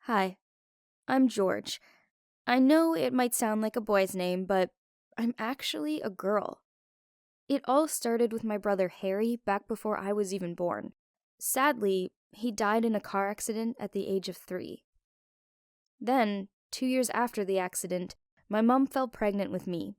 Hi, I'm George. I know it might sound like a boy's name, but I'm actually a girl. It all started with my brother Harry back before I was even born. Sadly, he died in a car accident at the age of 3. Then, 2 years after the accident, my mom fell pregnant with me.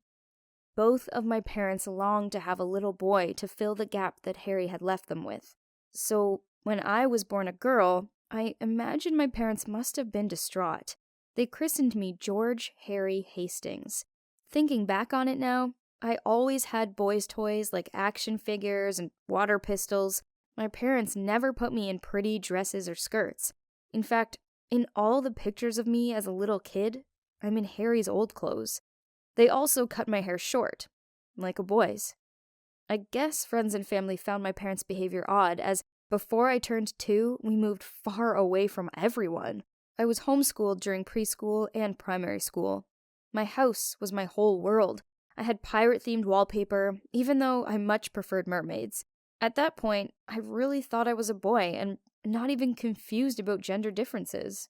Both of my parents longed to have a little boy to fill the gap that Harry had left them with. So, when I was born a girl, I imagine my parents must have been distraught. They christened me George Harry Hastings. Thinking back on it now, I always had boys' toys like action figures and water pistols. My parents never put me in pretty dresses or skirts. In fact, in all the pictures of me as a little kid, I'm in Harry's old clothes. They also cut my hair short, like a boy's. I guess friends and family found my parents' behavior odd, as before I turned 2, we moved far away from everyone. I was homeschooled during preschool and primary school. My house was my whole world. I had pirate-themed wallpaper, even though I much preferred mermaids. At that point, I really thought I was a boy, and not even confused about gender differences.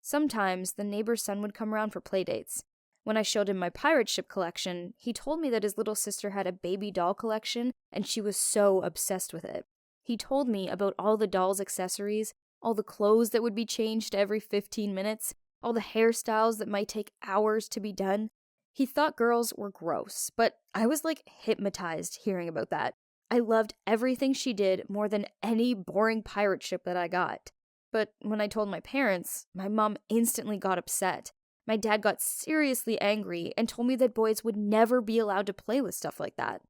Sometimes, the neighbor's son would come around for playdates. When I showed him my pirate ship collection, he told me that his little sister had a baby doll collection, and she was so obsessed with it. He told me about all the doll's accessories, all the clothes that would be changed every 15 minutes, all the hairstyles that might take hours to be done. He thought girls were gross, but I was like hypnotized hearing about that. I loved everything she did more than any boring pirate ship that I got. But when I told my parents, my mom instantly got upset. My dad got seriously angry and told me that boys would never be allowed to play with stuff like that.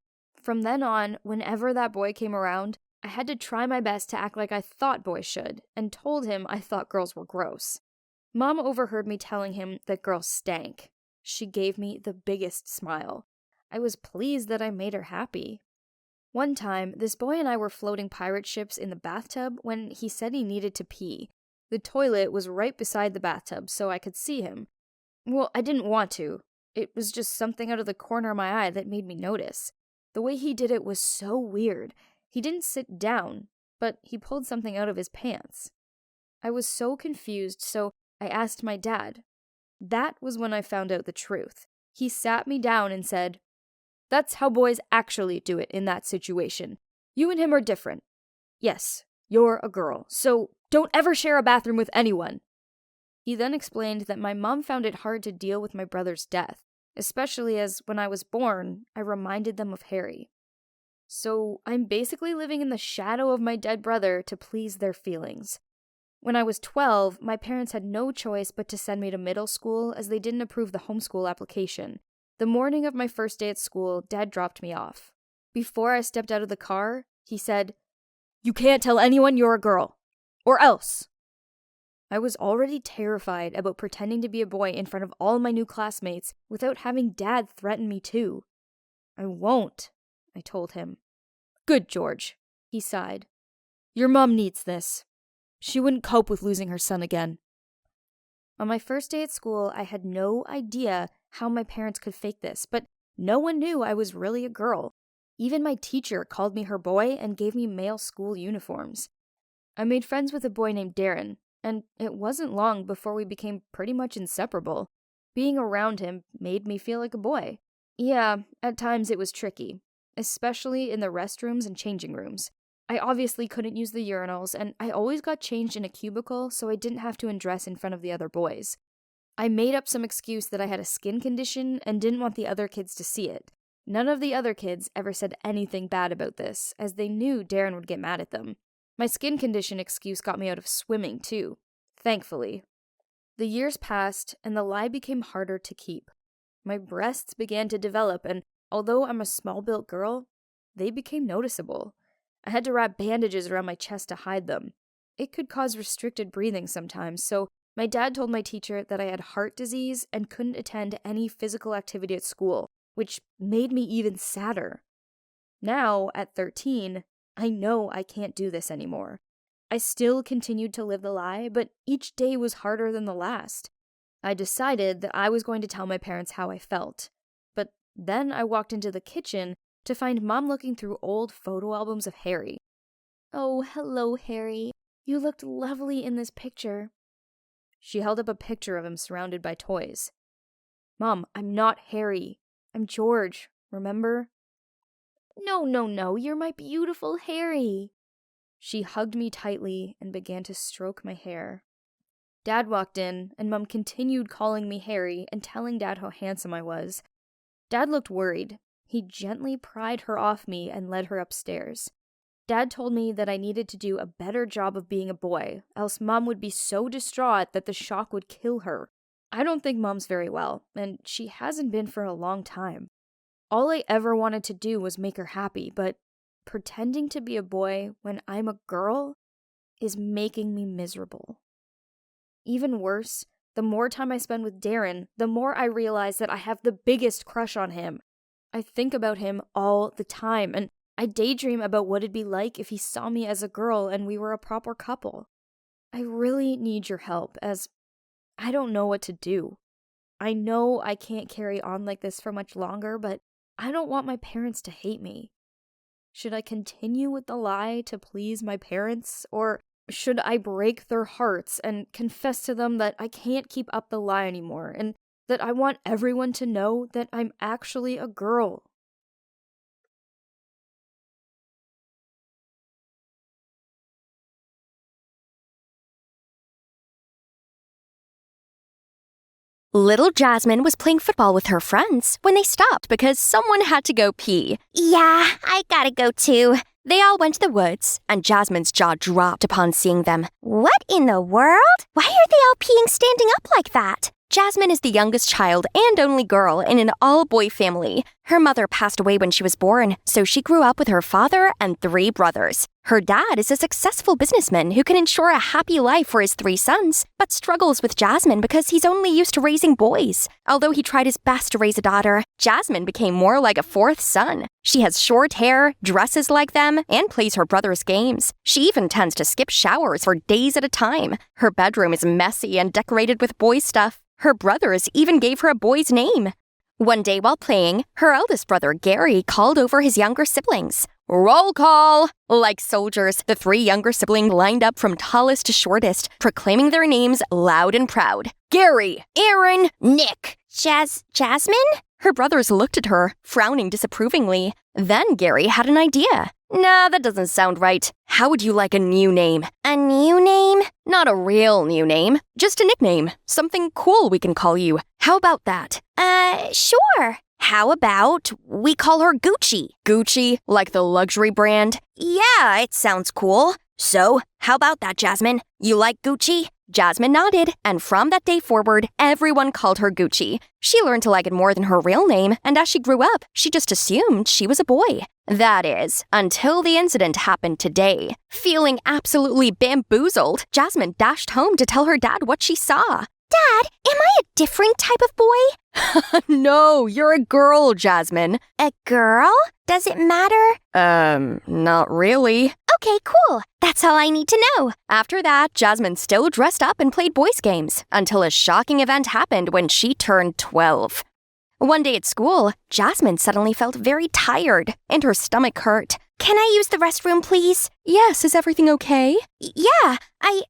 From then on, whenever that boy came around, I had to try my best to act like I thought boys should, and told him I thought girls were gross. Mom overheard me telling him that girls stank. She gave me the biggest smile. I was pleased that I made her happy. One time, this boy and I were floating pirate ships in the bathtub when he said he needed to pee. The toilet was right beside the bathtub, so I could see him. Well, I didn't want to. It was just something out of the corner of my eye that made me notice. The way he did it was so weird. He didn't sit down, but he pulled something out of his pants. I was so confused, so I asked my dad. That was when I found out the truth. He sat me down and said, "That's how boys actually do it in that situation. You and him are different. Yes, you're a girl, so don't ever share a bathroom with anyone." He then explained that my mom found it hard to deal with my brother's death, especially as when I was born, I reminded them of Harry. So I'm basically living in the shadow of my dead brother to please their feelings. When I was 12, my parents had no choice but to send me to middle school as they didn't approve the homeschool application. The morning of my first day at school, Dad dropped me off. Before I stepped out of the car, he said, "You can't tell anyone you're a girl. Or else." I was already terrified about pretending to be a boy in front of all my new classmates without having Dad threaten me too. "I won't," I told him. "Good, George," he sighed. "Your mom needs this. She wouldn't cope with losing her son again." On my first day at school, I had no idea how my parents could fake this, but no one knew I was really a girl. Even my teacher called me her boy and gave me male school uniforms. I made friends with a boy named Darren, and it wasn't long before we became pretty much inseparable. Being around him made me feel like a boy. Yeah, at times it was tricky, especially in the restrooms and changing rooms. I obviously couldn't use the urinals, and I always got changed in a cubicle so I didn't have to undress in front of the other boys. I made up some excuse that I had a skin condition and didn't want the other kids to see it. None of the other kids ever said anything bad about this, as they knew Darren would get mad at them. My skin condition excuse got me out of swimming, too. Thankfully. The years passed, and the lie became harder to keep. My breasts began to develop, and although I'm a small-built girl, they became noticeable. I had to wrap bandages around my chest to hide them. It could cause restricted breathing sometimes, so my dad told my teacher that I had heart disease and couldn't attend any physical activity at school, which made me even sadder. Now, at 13, I know I can't do this anymore. I still continued to live the lie, but each day was harder than the last. I decided that I was going to tell my parents how I felt. But then I walked into the kitchen to find Mom looking through old photo albums of Harry. "Oh, hello, Harry. You looked lovely in this picture." She held up a picture of him surrounded by toys. "Mom, I'm not Harry. I'm George, remember?" No, you're my beautiful Harry." She hugged me tightly and began to stroke my hair. Dad walked in, and Mom continued calling me Harry and telling Dad how handsome I was. Dad looked worried. He gently pried her off me and led her upstairs. Dad told me that I needed to do a better job of being a boy, else Mom would be so distraught that the shock would kill her. I don't think Mom's very well, and she hasn't been for a long time. All I ever wanted to do was make her happy, but pretending to be a boy when I'm a girl is making me miserable. Even worse, the more time I spend with Darren, the more I realize that I have the biggest crush on him. I think about him all the time, and I daydream about what it'd be like if he saw me as a girl and we were a proper couple. I really need your help, as I don't know what to do. I know I can't carry on like this for much longer, but I don't want my parents to hate me. Should I continue with the lie to please my parents, or should I break their hearts and confess to them that I can't keep up the lie anymore and that I want everyone to know that I'm actually a girl? Little Jasmine was playing football with her friends when they stopped because someone had to go pee. Yeah, I gotta go too. They all went to the woods, and Jasmine's jaw dropped upon seeing them. What in the world? Why are they all peeing standing up like that? Jasmine is the youngest child and only girl in an all-boy family. Her mother passed away when she was born, so she grew up with her father and 3 brothers. Her dad is a successful businessman who can ensure a happy life for his 3 sons, but struggles with Jasmine because he's only used to raising boys. Although he tried his best to raise a daughter, Jasmine became more like a 4th son. She has short hair, dresses like them, and plays her brother's games. She even tends to skip showers for days at a time. Her bedroom is messy and decorated with boy stuff. Her brothers even gave her a boy's name. One day while playing, her eldest brother Gary called over his younger siblings. Roll call! Like soldiers, the 3 younger siblings lined up from tallest to shortest, proclaiming their names loud and proud. Gary, Aaron, Nick, Jasmine? Her brothers looked at her, frowning disapprovingly. Then Gary had an idea. Nah, that doesn't sound right. How would you like a new name? A new name? Not a real new name. Just a nickname. Something cool we can call you. How about that? Sure. How about we call her Gucci? Gucci, like the luxury brand? Yeah, it sounds cool. So, how about that, Jasmine? You like Gucci? Jasmine nodded, and from that day forward, everyone called her Gucci. She learned to like it more than her real name, and as she grew up, she just assumed she was a boy. That is, until the incident happened today. Feeling absolutely bamboozled, Jasmine dashed home to tell her dad what she saw. Dad, am I a different type of boy? No, you're a girl, Jasmine. A girl? Does it matter? Not really. Okay, cool. That's all I need to know. After that, Jasmine still dressed up and played boys' games until a shocking event happened when she turned 12. One day at school, Jasmine suddenly felt very tired and her stomach hurt. Can I use the restroom, please? Yes, is everything okay? Yeah,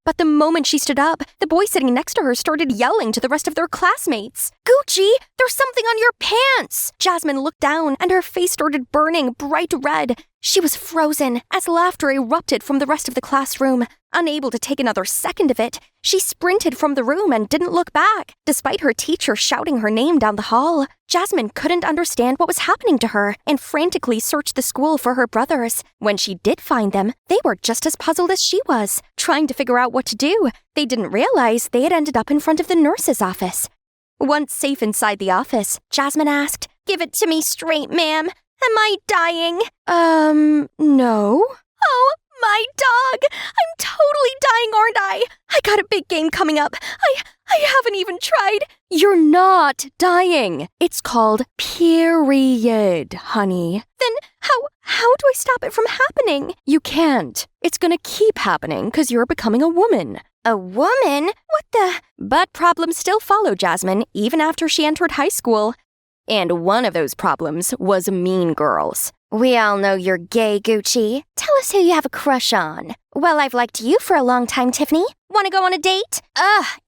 But the moment she stood up, the boy sitting next to her started yelling to the rest of their classmates. Gucci, there's something on your pants! Jasmine looked down and her face started burning bright red. She was frozen as laughter erupted from the rest of the classroom. Unable to take another second of it, she sprinted from the room and didn't look back, despite her teacher shouting her name down the hall. Jasmine couldn't understand what was happening to her and frantically searched the school for her brothers. When she did find them, they were just as puzzled as she was, trying to figure out what to do. They didn't realize they had ended up in front of the nurse's office. Once safe inside the office, Jasmine asked, "Give it to me straight, ma'am. Am I dying?" No. Oh, my dog! I'm totally dying, aren't I? I got a big game coming up. I haven't even tried. You're not dying. It's called period, honey. Then how do I stop it from happening? You can't. It's gonna keep happening because you're becoming a woman. A woman? What the? But problems still followed Jasmine even after she entered high school. And one of those problems was mean girls. We all know you're gay, Gucci. Tell us who you have a crush on. Well, I've liked you for a long time, Tiffany. Want to go on a date?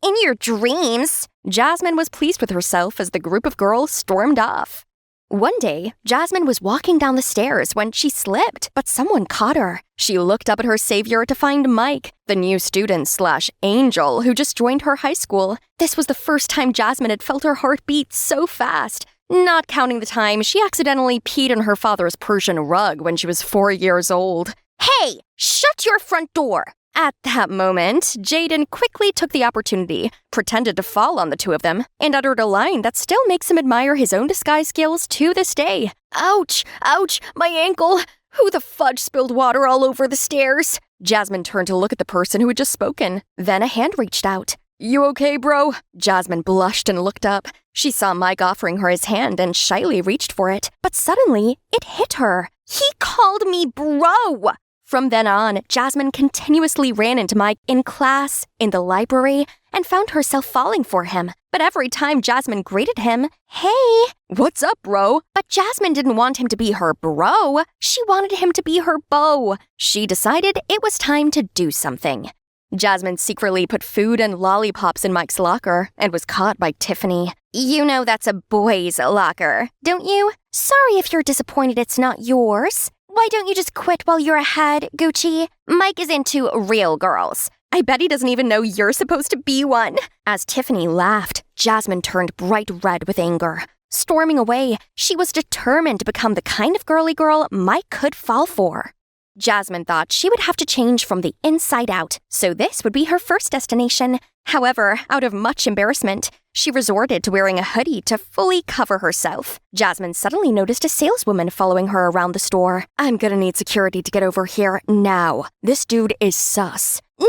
In your dreams. Jasmine was pleased with herself as the group of girls stormed off. One day, Jasmine was walking down the stairs when she slipped, but someone caught her. She looked up at her savior to find Mike, the new student/angel who just joined her high school. This was the first time Jasmine had felt her heart beat so fast. Not counting the time she accidentally peed on her father's Persian rug when she was 4 years old. Hey, shut your front door! At that moment, Jaden quickly took the opportunity, pretended to fall on the two of them, and uttered a line that still makes him admire his own disguise skills to this day. Ouch, ouch, my ankle! Who the fudge spilled water all over the stairs? Jasmine turned to look at the person who had just spoken. Then a hand reached out. You okay, bro? Jasmine blushed and looked up. She saw Mike offering her his hand and shyly reached for it, but suddenly it hit her. He called me bro! From then on, Jasmine continuously ran into Mike in class, in the library, and found herself falling for him. But every time Jasmine greeted him, hey, what's up, bro? But Jasmine didn't want him to be her bro. She wanted him to be her beau. She decided it was time to do something. Jasmine secretly put food and lollipops in Mike's locker and was caught by Tiffany. You know that's a boy's locker, don't you? Sorry if you're disappointed it's not yours. Why don't you just quit while you're ahead, Gucci? Mike is into real girls. I bet he doesn't even know you're supposed to be one. As Tiffany laughed, Jasmine turned bright red with anger. Storming away, she was determined to become the kind of girly girl Mike could fall for. Jasmine thought she would have to change from the inside out, so this would be her first destination. However, out of much embarrassment, she resorted to wearing a hoodie to fully cover herself. Jasmine suddenly noticed a saleswoman following her around the store. I'm gonna need security to get over here now. This dude is sus. No,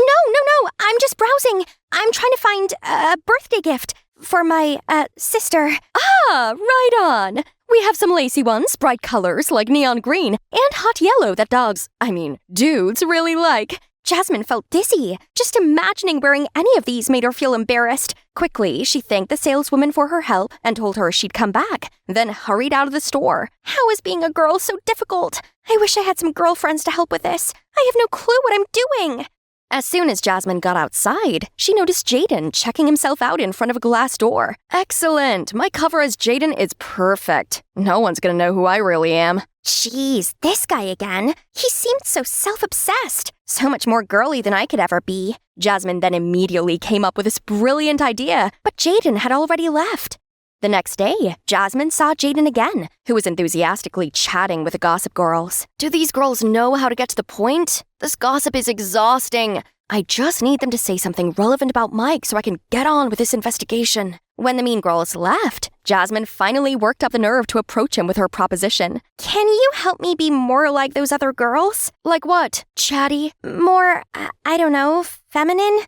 I'm just browsing. I'm trying to find a birthday gift for my, sister. Ah, right on. We have some lacy ones, bright colors like neon green, and hot yellow that dudes really like. Jasmine felt dizzy. Just imagining wearing any of these made her feel embarrassed. Quickly, she thanked the saleswoman for her help and told her she'd come back, then hurried out of the store. How is being a girl so difficult? I wish I had some girlfriends to help with this. I have no clue what I'm doing. As soon as Jasmine got outside, she noticed Jaden checking himself out in front of a glass door. Excellent! My cover as Jaden is perfect. No one's gonna know who I really am. Jeez, this guy again. He seemed so self-obsessed. So much more girly than I could ever be. Jasmine then immediately came up with this brilliant idea, but Jaden had already left. The next day, Jasmine saw Jaden again, who was enthusiastically chatting with the gossip girls. Do these girls know how to get to the point? This gossip is exhausting. I just need them to say something relevant about Mike so I can get on with this investigation. When the mean girls left, Jasmine finally worked up the nerve to approach him with her proposition. Can you help me be more like those other girls? Like what? Chatty? More, I don't know, feminine?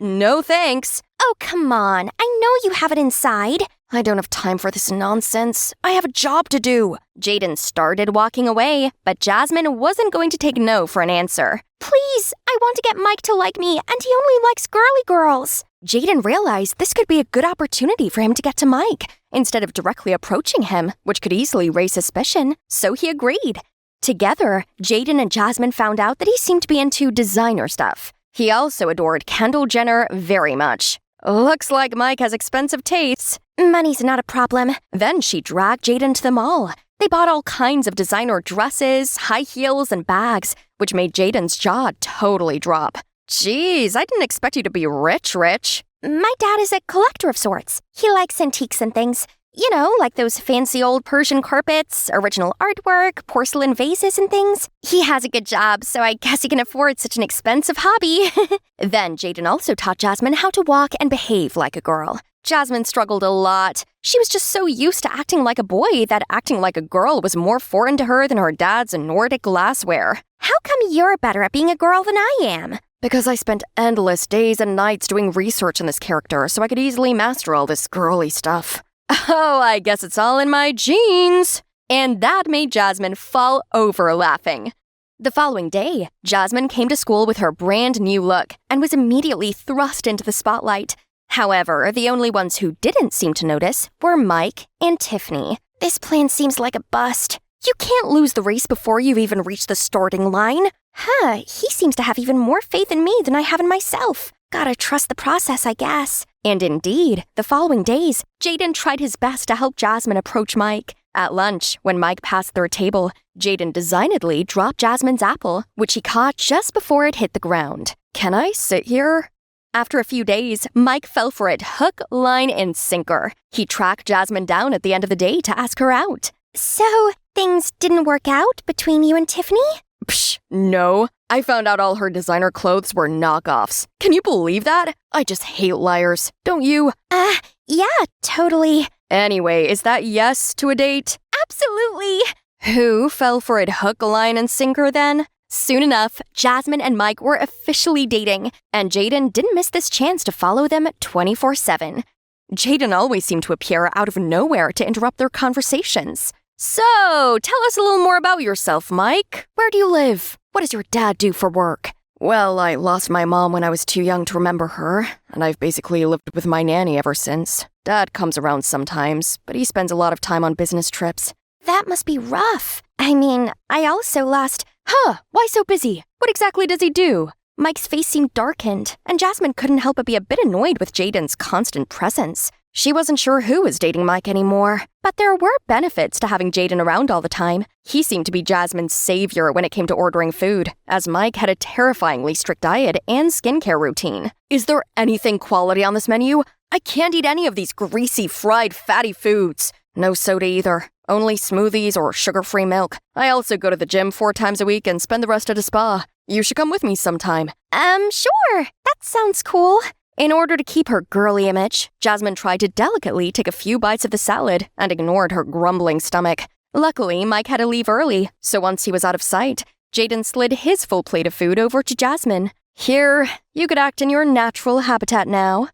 No thanks. Oh, come on. I know you have it inside. I don't have time for this nonsense. I have a job to do. Jaden started walking away, but Jasmine wasn't going to take no for an answer. Please, I want to get Mike to like me, and he only likes girly girls. Jaden realized this could be a good opportunity for him to get to Mike, instead of directly approaching him, which could easily raise suspicion, so he agreed. Together, Jaden and Jasmine found out that he seemed to be into designer stuff. He also adored Kendall Jenner very much. Looks like Mike has expensive tastes. Money's not a problem. Then she dragged Jaden to the mall. They bought all kinds of designer dresses, high heels, and bags, which made Jaden's jaw totally drop. Jeez, I didn't expect you to be rich. My dad is a collector of sorts. He likes antiques and things. You know, like those fancy old Persian carpets, original artwork, porcelain vases and things. He has a good job, so I guess he can afford such an expensive hobby. Then Jaden also taught Jasmine how to walk and behave like a girl. Jasmine struggled a lot. She was just so used to acting like a boy that acting like a girl was more foreign to her than her dad's Nordic glassware. How come you're better at being a girl than I am? Because I spent endless days and nights doing research on this character so I could easily master all this girly stuff. Oh, I guess it's all in my genes. And that made Jasmine fall over laughing. The following day, Jasmine came to school with her brand new look and was immediately thrust into the spotlight. However, the only ones who didn't seem to notice were Mike and Tiffany. This plan seems like a bust. You can't lose the race before you've even reached the starting line. Huh, he seems to have even more faith in me than I have in myself. Gotta trust the process, I guess. And indeed, the following days, Jaden tried his best to help Jasmine approach Mike. At lunch, when Mike passed their table, Jaden designedly dropped Jasmine's apple, which he caught just before it hit the ground. Can I sit here? After a few days, Mike fell for it hook, line, and sinker. He tracked Jasmine down at the end of the day to ask her out. So, things didn't work out between you and Tiffany? Psh, no. I found out all her designer clothes were knockoffs. Can you believe that? I just hate liars. Don't you? Yeah, totally. Anyway, is that yes to a date? Absolutely. Who fell for it hook, line, and sinker then? Soon enough, Jasmine and Mike were officially dating, and Jaden didn't miss this chance to follow them 24/7. Jaden always seemed to appear out of nowhere to interrupt their conversations. So, tell us a little more about yourself, Mike. Where do you live? What does your dad do for work? Well, I lost my mom when I was too young to remember her, and I've basically lived with my nanny ever since. Dad comes around sometimes, but he spends a lot of time on business trips. That must be rough. I mean, I also lost... Huh, why so busy? What exactly does he do? Mike's face seemed darkened, and Jasmine couldn't help but be a bit annoyed with Jaden's constant presence. She wasn't sure who was dating Mike anymore, but there were benefits to having Jaden around all the time. He seemed to be Jasmine's savior when it came to ordering food, as Mike had a terrifyingly strict diet and skincare routine. Is there anything quality on this menu? I can't eat any of these greasy, fried, fatty foods. No soda either. Only smoothies or sugar-free milk. I also go to the gym 4 times a week and spend the rest at a spa. You should come with me sometime. Sure. That sounds cool. In order to keep her girly image, Jasmine tried to delicately take a few bites of the salad and ignored her grumbling stomach. Luckily, Mike had to leave early, so once he was out of sight, Jaden slid his full plate of food over to Jasmine. Here, you could act in your natural habitat now.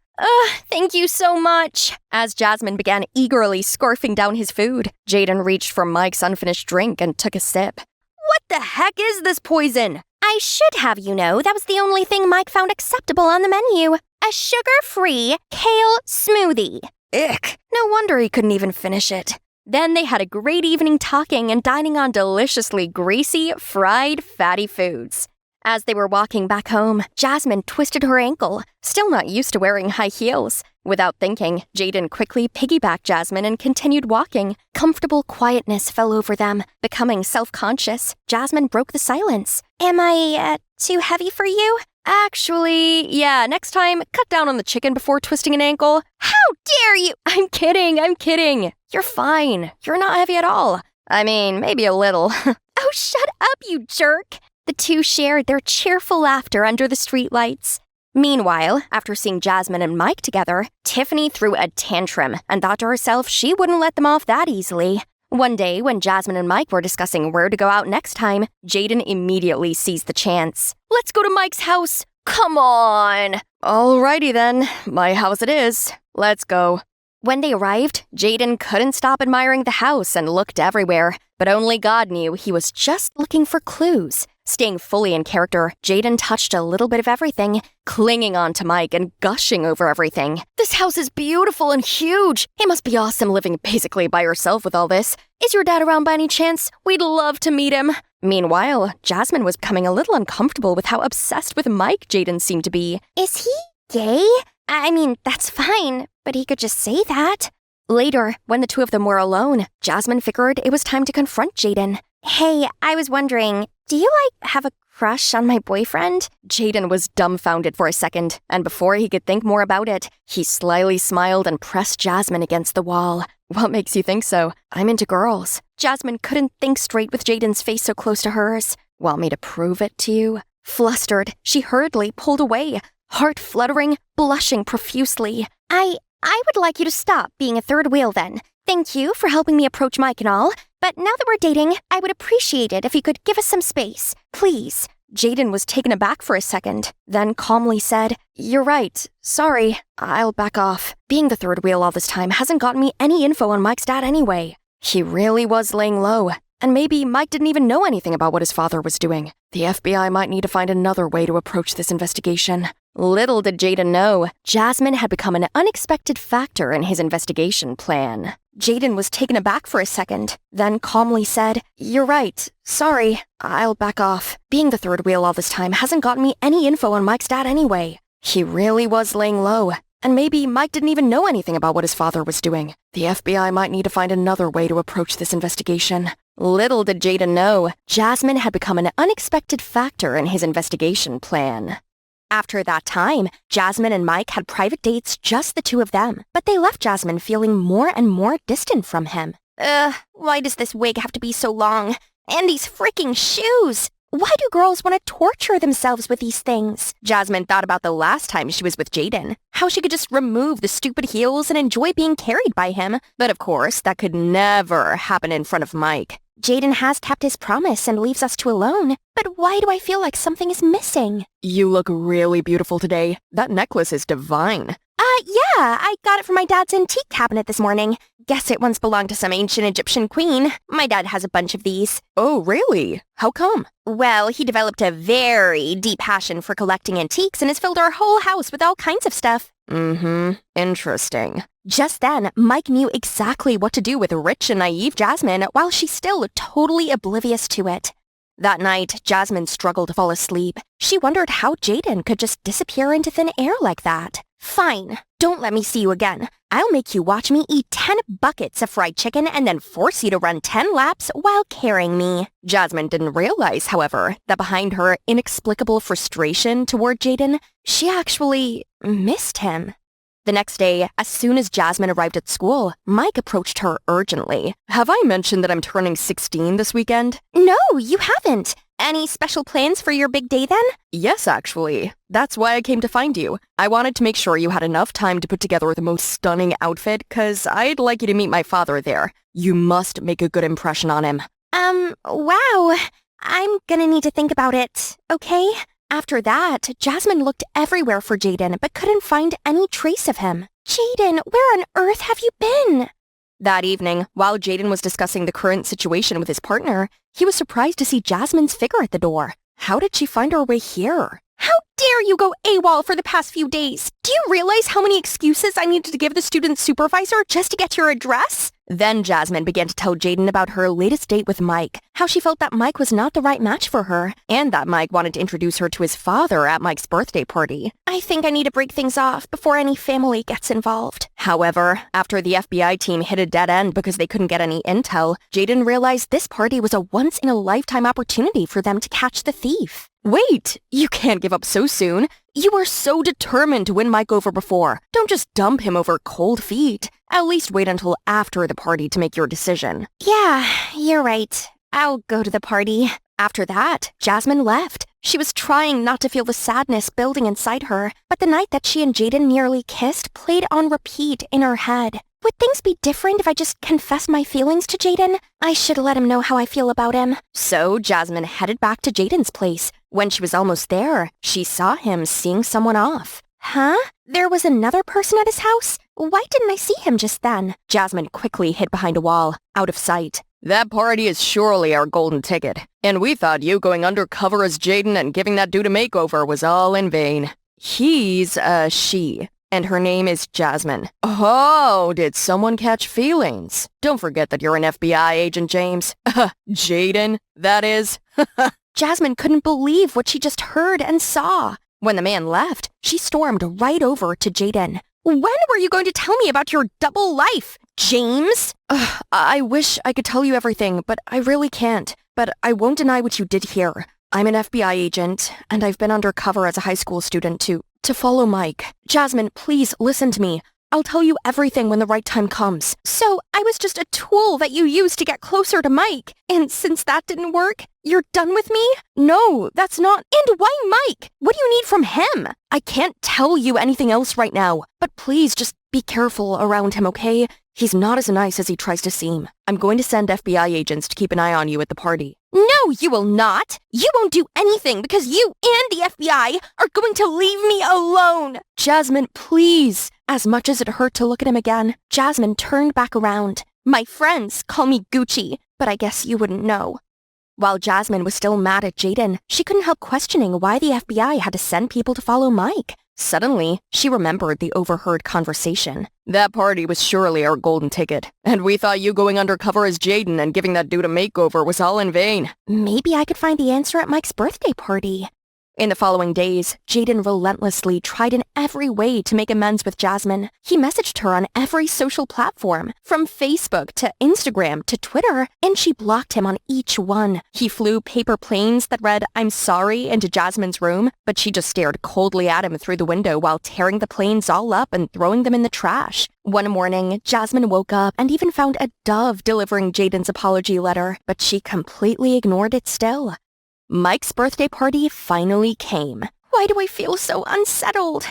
Thank you so much. As Jasmine began eagerly scarfing down his food, Jaden reached for Mike's unfinished drink and took a sip. What the heck is this poison? I should have you know that was the only thing Mike found acceptable on the menu. A sugar-free kale smoothie. Ick. No wonder he couldn't even finish it. Then they had a great evening talking and dining on deliciously greasy, fried, fatty foods. As they were walking back home, Jasmine twisted her ankle, still not used to wearing high heels. Without thinking, Jaden quickly piggybacked Jasmine and continued walking. Comfortable quietness fell over them. Becoming self-conscious, Jasmine broke the silence. Am I, too heavy for you? Actually, yeah, next time, cut down on the chicken before twisting an ankle. How dare you! I'm kidding. You're fine. You're not heavy at all. I mean, maybe a little. Oh, shut up, you jerk! The two shared their cheerful laughter under the streetlights. Meanwhile, after seeing Jasmine and Mike together, Tiffany threw a tantrum and thought to herself she wouldn't let them off that easily. One day, when Jasmine and Mike were discussing where to go out next time, Jaden immediately seized the chance. Let's go to Mike's house. Come on. Alrighty then, my house it is. Let's go. When they arrived, Jaden couldn't stop admiring the house and looked everywhere, but only God knew he was just looking for clues. Staying fully in character, Jaden touched a little bit of everything, clinging on to Mike and gushing over everything. This house is beautiful and huge. It must be awesome living basically by yourself with all this. Is your dad around by any chance? We'd love to meet him. Meanwhile, Jasmine was becoming a little uncomfortable with how obsessed with Mike Jaden seemed to be. Is he gay? I mean, that's fine, but he could just say that. Later, when the two of them were alone, Jasmine figured it was time to confront Jaden. Hey, I was wondering, do you, have a crush on my boyfriend? Jaden was dumbfounded for a second, and before he could think more about it, he slyly smiled and pressed Jasmine against the wall. What makes you think so? I'm into girls. Jasmine couldn't think straight with Jaden's face so close to hers. Want me to prove it to you? Flustered, she hurriedly pulled away, heart fluttering, blushing profusely. I would like you to stop being a third wheel then. Thank you for helping me approach Mike and all, but now that we're dating, I would appreciate it if you could give us some space. Please. Jaden was taken aback for a second, then calmly said, You're right. Sorry. I'll back off. Being the third wheel all this time hasn't gotten me any info on Mike's dad anyway. He really was laying low, and maybe Mike didn't even know anything about what his father was doing. The FBI might need to find another way to approach this investigation. Little did Jaden know, Jasmine had become an unexpected factor in his investigation plan. Jaden was taken aback for a second, then calmly said, "You're right. Sorry. I'll back off. Being the third wheel all this time hasn't gotten me any info on Mike's dad anyway." He really was laying low. And maybe Mike didn't even know anything about what his father was doing. The FBI might need to find another way to approach this investigation. Little did Jaden know, Jasmine had become an unexpected factor in his investigation plan. After that time, Jasmine and Mike had private dates, just the two of them, but they left Jasmine feeling more and more distant from him. Why does this wig have to be so long? And these freaking shoes! Why do girls want to torture themselves with these things? Jasmine thought about the last time she was with Jaden, how she could just remove the stupid heels and enjoy being carried by him. But of course, that could never happen in front of Mike. Jaden has kept his promise and leaves us two alone. But why do I feel like something is missing? You look really beautiful today. That necklace is divine. Yeah, I got it from my dad's antique cabinet this morning. Guess it once belonged to some ancient Egyptian queen. My dad has a bunch of these. Oh, really? How come? Well, he developed a very deep passion for collecting antiques and has filled our whole house with all kinds of stuff. Interesting. Just then, Mike knew exactly what to do with rich and naive Jasmine while she's still totally oblivious to it. That night, Jasmine struggled to fall asleep. She wondered how Jaden could just disappear into thin air like that. Fine, don't let me see you again. I'll make you watch me eat 10 buckets of fried chicken and then force you to run 10 laps while carrying me. Jasmine didn't realize, however, that behind her inexplicable frustration toward Jaden, she actually missed him. The next day, as soon as Jasmine arrived at school, Mike approached her urgently. Have I mentioned that I'm turning 16 this weekend? No, you haven't. Any special plans for your big day then? Yes, actually. That's why I came to find you. I wanted to make sure you had enough time to put together the most stunning outfit, 'cause I'd like you to meet my father there. You must make a good impression on him. Wow. I'm gonna need to think about it, okay? After that, Jasmine looked everywhere for Jaden, but couldn't find any trace of him. Jaden, where on earth have you been? That evening, while Jaden was discussing the current situation with his partner, he was surprised to see Jasmine's figure at the door. How did she find her way here? How dare you go AWOL for the past few days? Do you realize how many excuses I needed to give the student supervisor just to get your address? Then Jasmine began to tell Jaden about her latest date with Mike, how she felt that Mike was not the right match for her, and that Mike wanted to introduce her to his father at Mike's birthday party. I think I need to break things off before any family gets involved. However, after the FBI team hit a dead end because they couldn't get any intel, Jaden realized this party was a once-in-a-lifetime opportunity for them to catch the thief. Wait, you can't give up so soon. You were so determined to win Mike over before. Don't just dump him over cold feet. At least wait until after the party to make your decision. Yeah, you're right. I'll go to the party. After that, Jasmine left. She was trying not to feel the sadness building inside her, but the night that she and Jaden nearly kissed played on repeat in her head. Would things be different if I just confessed my feelings to Jaden? I should let him know how I feel about him. So Jasmine headed back to Jaden's place. When she was almost there, she saw him seeing someone off. Huh? There was another person at his house? Why didn't I see him just then? Jasmine quickly hid behind a wall, out of sight. That party is surely our golden ticket. And we thought you going undercover as Jaden and giving that dude a makeover was all in vain. He's a she. And her name is Jasmine. Oh, did someone catch feelings? Don't forget that you're an FBI agent, James. Jaden, that is. Jasmine couldn't believe what she just heard and saw. When the man left, she stormed right over to Jaden. When were you going to tell me about your double life, James? I wish I could tell you everything, but I really can't. But I won't deny what you did here. I'm an FBI agent, and I've been undercover as a high school student to follow Mike. Jasmine, please listen to me. I'll tell you everything when the right time comes. So I was just a tool that you used to get closer to Mike. And since that didn't work, you're done with me? No, that's not. And why Mike? What do you need from him? I can't tell you anything else right now. But please just be careful around him, okay? He's not as nice as he tries to seem. I'm going to send FBI agents to keep an eye on you at the party. No, you will not. You won't do anything because you and the FBI are going to leave me alone. Jasmine, please. As much as it hurt to look at him again, Jasmine turned back around. My friends call me Gucci, but I guess you wouldn't know. While Jasmine was still mad at Jaden, she couldn't help questioning why the FBI had to send people to follow Mike. Suddenly, she remembered the overheard conversation. That party was surely our golden ticket, and we thought you going undercover as Jaden and giving that dude a makeover was all in vain. Maybe I could find the answer at Mike's birthday party. In the following days, Jaden relentlessly tried in every way to make amends with Jasmine. He messaged her on every social platform, from Facebook to Instagram to Twitter, and she blocked him on each one. He flew paper planes that read, "I'm sorry," into Jasmine's room, but she just stared coldly at him through the window while tearing the planes all up and throwing them in the trash. One morning, Jasmine woke up and even found a dove delivering Jaden's apology letter, but she completely ignored it still. Mike's birthday party finally came. Why do I feel so unsettled?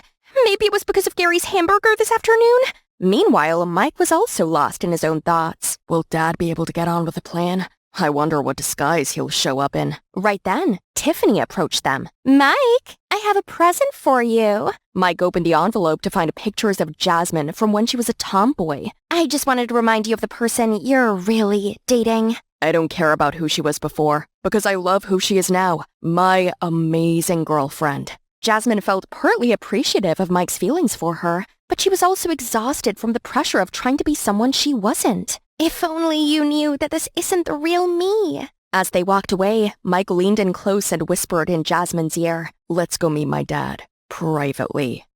Maybe it was because of Gary's hamburger this afternoon? Meanwhile, Mike was also lost in his own thoughts. Will Dad be able to get on with the plan? I wonder what disguise he'll show up in. Right then, Tiffany approached them. Mike, I have a present for you. Mike opened the envelope to find pictures of Jasmine from when she was a tomboy. I just wanted to remind you of the person you're really dating. I don't care about who she was before, because I love who she is now. My amazing girlfriend. Jasmine felt partly appreciative of Mike's feelings for her, but she was also exhausted from the pressure of trying to be someone she wasn't. If only you knew that this isn't the real me. As they walked away, Mike leaned in close and whispered in Jasmine's ear, "Let's go meet my dad. Privately."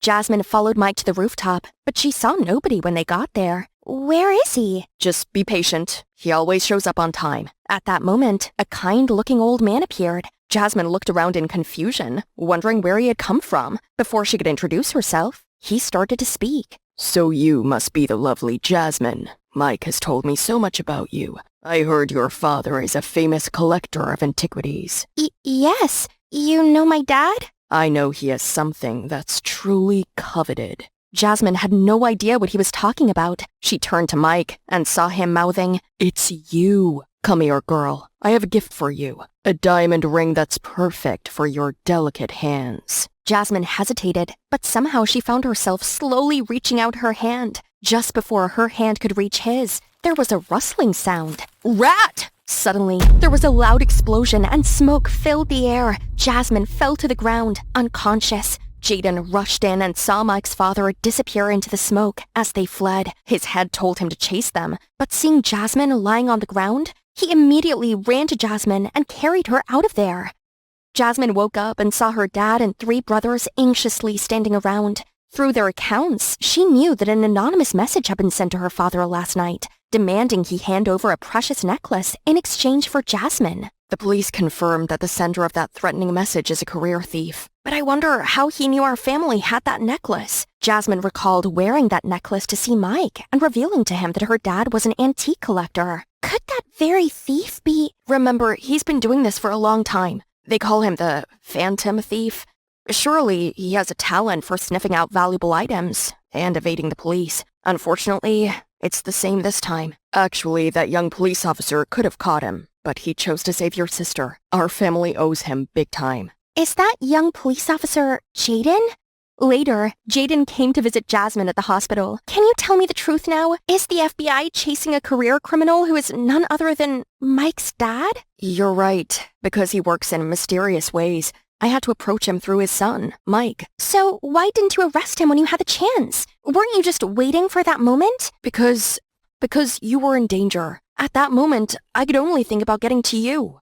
Jasmine followed Mike to the rooftop, but she saw nobody when they got there. Where is he? Just be patient. He always shows up on time. At that moment, a kind-looking old man appeared. Jasmine looked around in confusion, wondering where he had come from. Before she could introduce herself, he started to speak. "So you must be the lovely Jasmine. Mike has told me so much about you. I heard your father is a famous collector of antiquities." Yes. You know my dad? "I know he has something that's truly coveted." Jasmine had no idea what he was talking about. She turned to Mike and saw him mouthing, "It's you. Come here, girl. I have a gift for you. A diamond ring that's perfect for your delicate hands." Jasmine hesitated, but somehow she found herself slowly reaching out her hand. Just before her hand could reach his, there was a rustling sound. Rat! Suddenly, there was a loud explosion and smoke filled the air. Jasmine fell to the ground, unconscious. Jaden rushed in and saw Mike's father disappear into the smoke as they fled. His head told him to chase them, but seeing Jasmine lying on the ground, he immediately ran to Jasmine and carried her out of there. Jasmine woke up and saw her dad and 3 brothers anxiously standing around. Through their accounts, she knew that an anonymous message had been sent to her father last night, demanding he hand over a precious necklace in exchange for Jasmine. The police confirmed that the sender of that threatening message is a career thief. But I wonder how he knew our family had that necklace. Jasmine recalled wearing that necklace to see Mike and revealing to him that her dad was an antique collector. Could that very thief be... Remember, he's been doing this for a long time. They call him the Phantom Thief. Surely he has a talent for sniffing out valuable items and evading the police. Unfortunately, it's the same this time. Actually, that young police officer could have caught him, but he chose to save your sister. Our family owes him big time. Is that young police officer Jaden? Later, Jaden came to visit Jasmine at the hospital. Can you tell me the truth now? Is the FBI chasing a career criminal who is none other than Mike's dad? You're right, because he works in mysterious ways. I had to approach him through his son, Mike. So why didn't you arrest him when you had the chance? Weren't you just waiting for that moment? Because you were in danger. At that moment, I could only think about getting to you.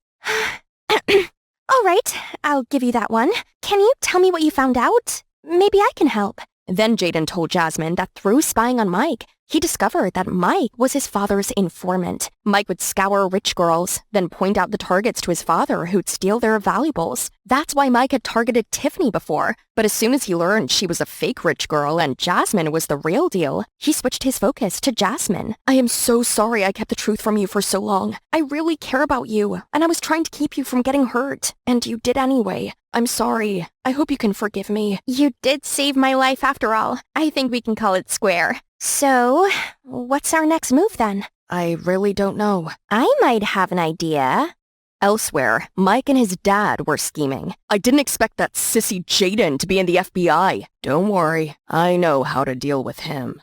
All right, I'll give you that one. Can you tell me what you found out? Maybe I can help. Then Jaden told Jasmine that through spying on Mike, he discovered that Mike was his father's informant. Mike would scour rich girls, then point out the targets to his father who'd steal their valuables. That's why Mike had targeted Tiffany before. But as soon as he learned she was a fake rich girl and Jasmine was the real deal, he switched his focus to Jasmine. I am so sorry I kept the truth from you for so long. I really care about you, and I was trying to keep you from getting hurt. And you did anyway. I'm sorry. I hope you can forgive me. You did save my life after all. I think we can call it square. So, what's our next move then? I really don't know. I might have an idea. Elsewhere, Mike and his dad were scheming. I didn't expect that sissy Jaden to be in the FBI. Don't worry, I know how to deal with him.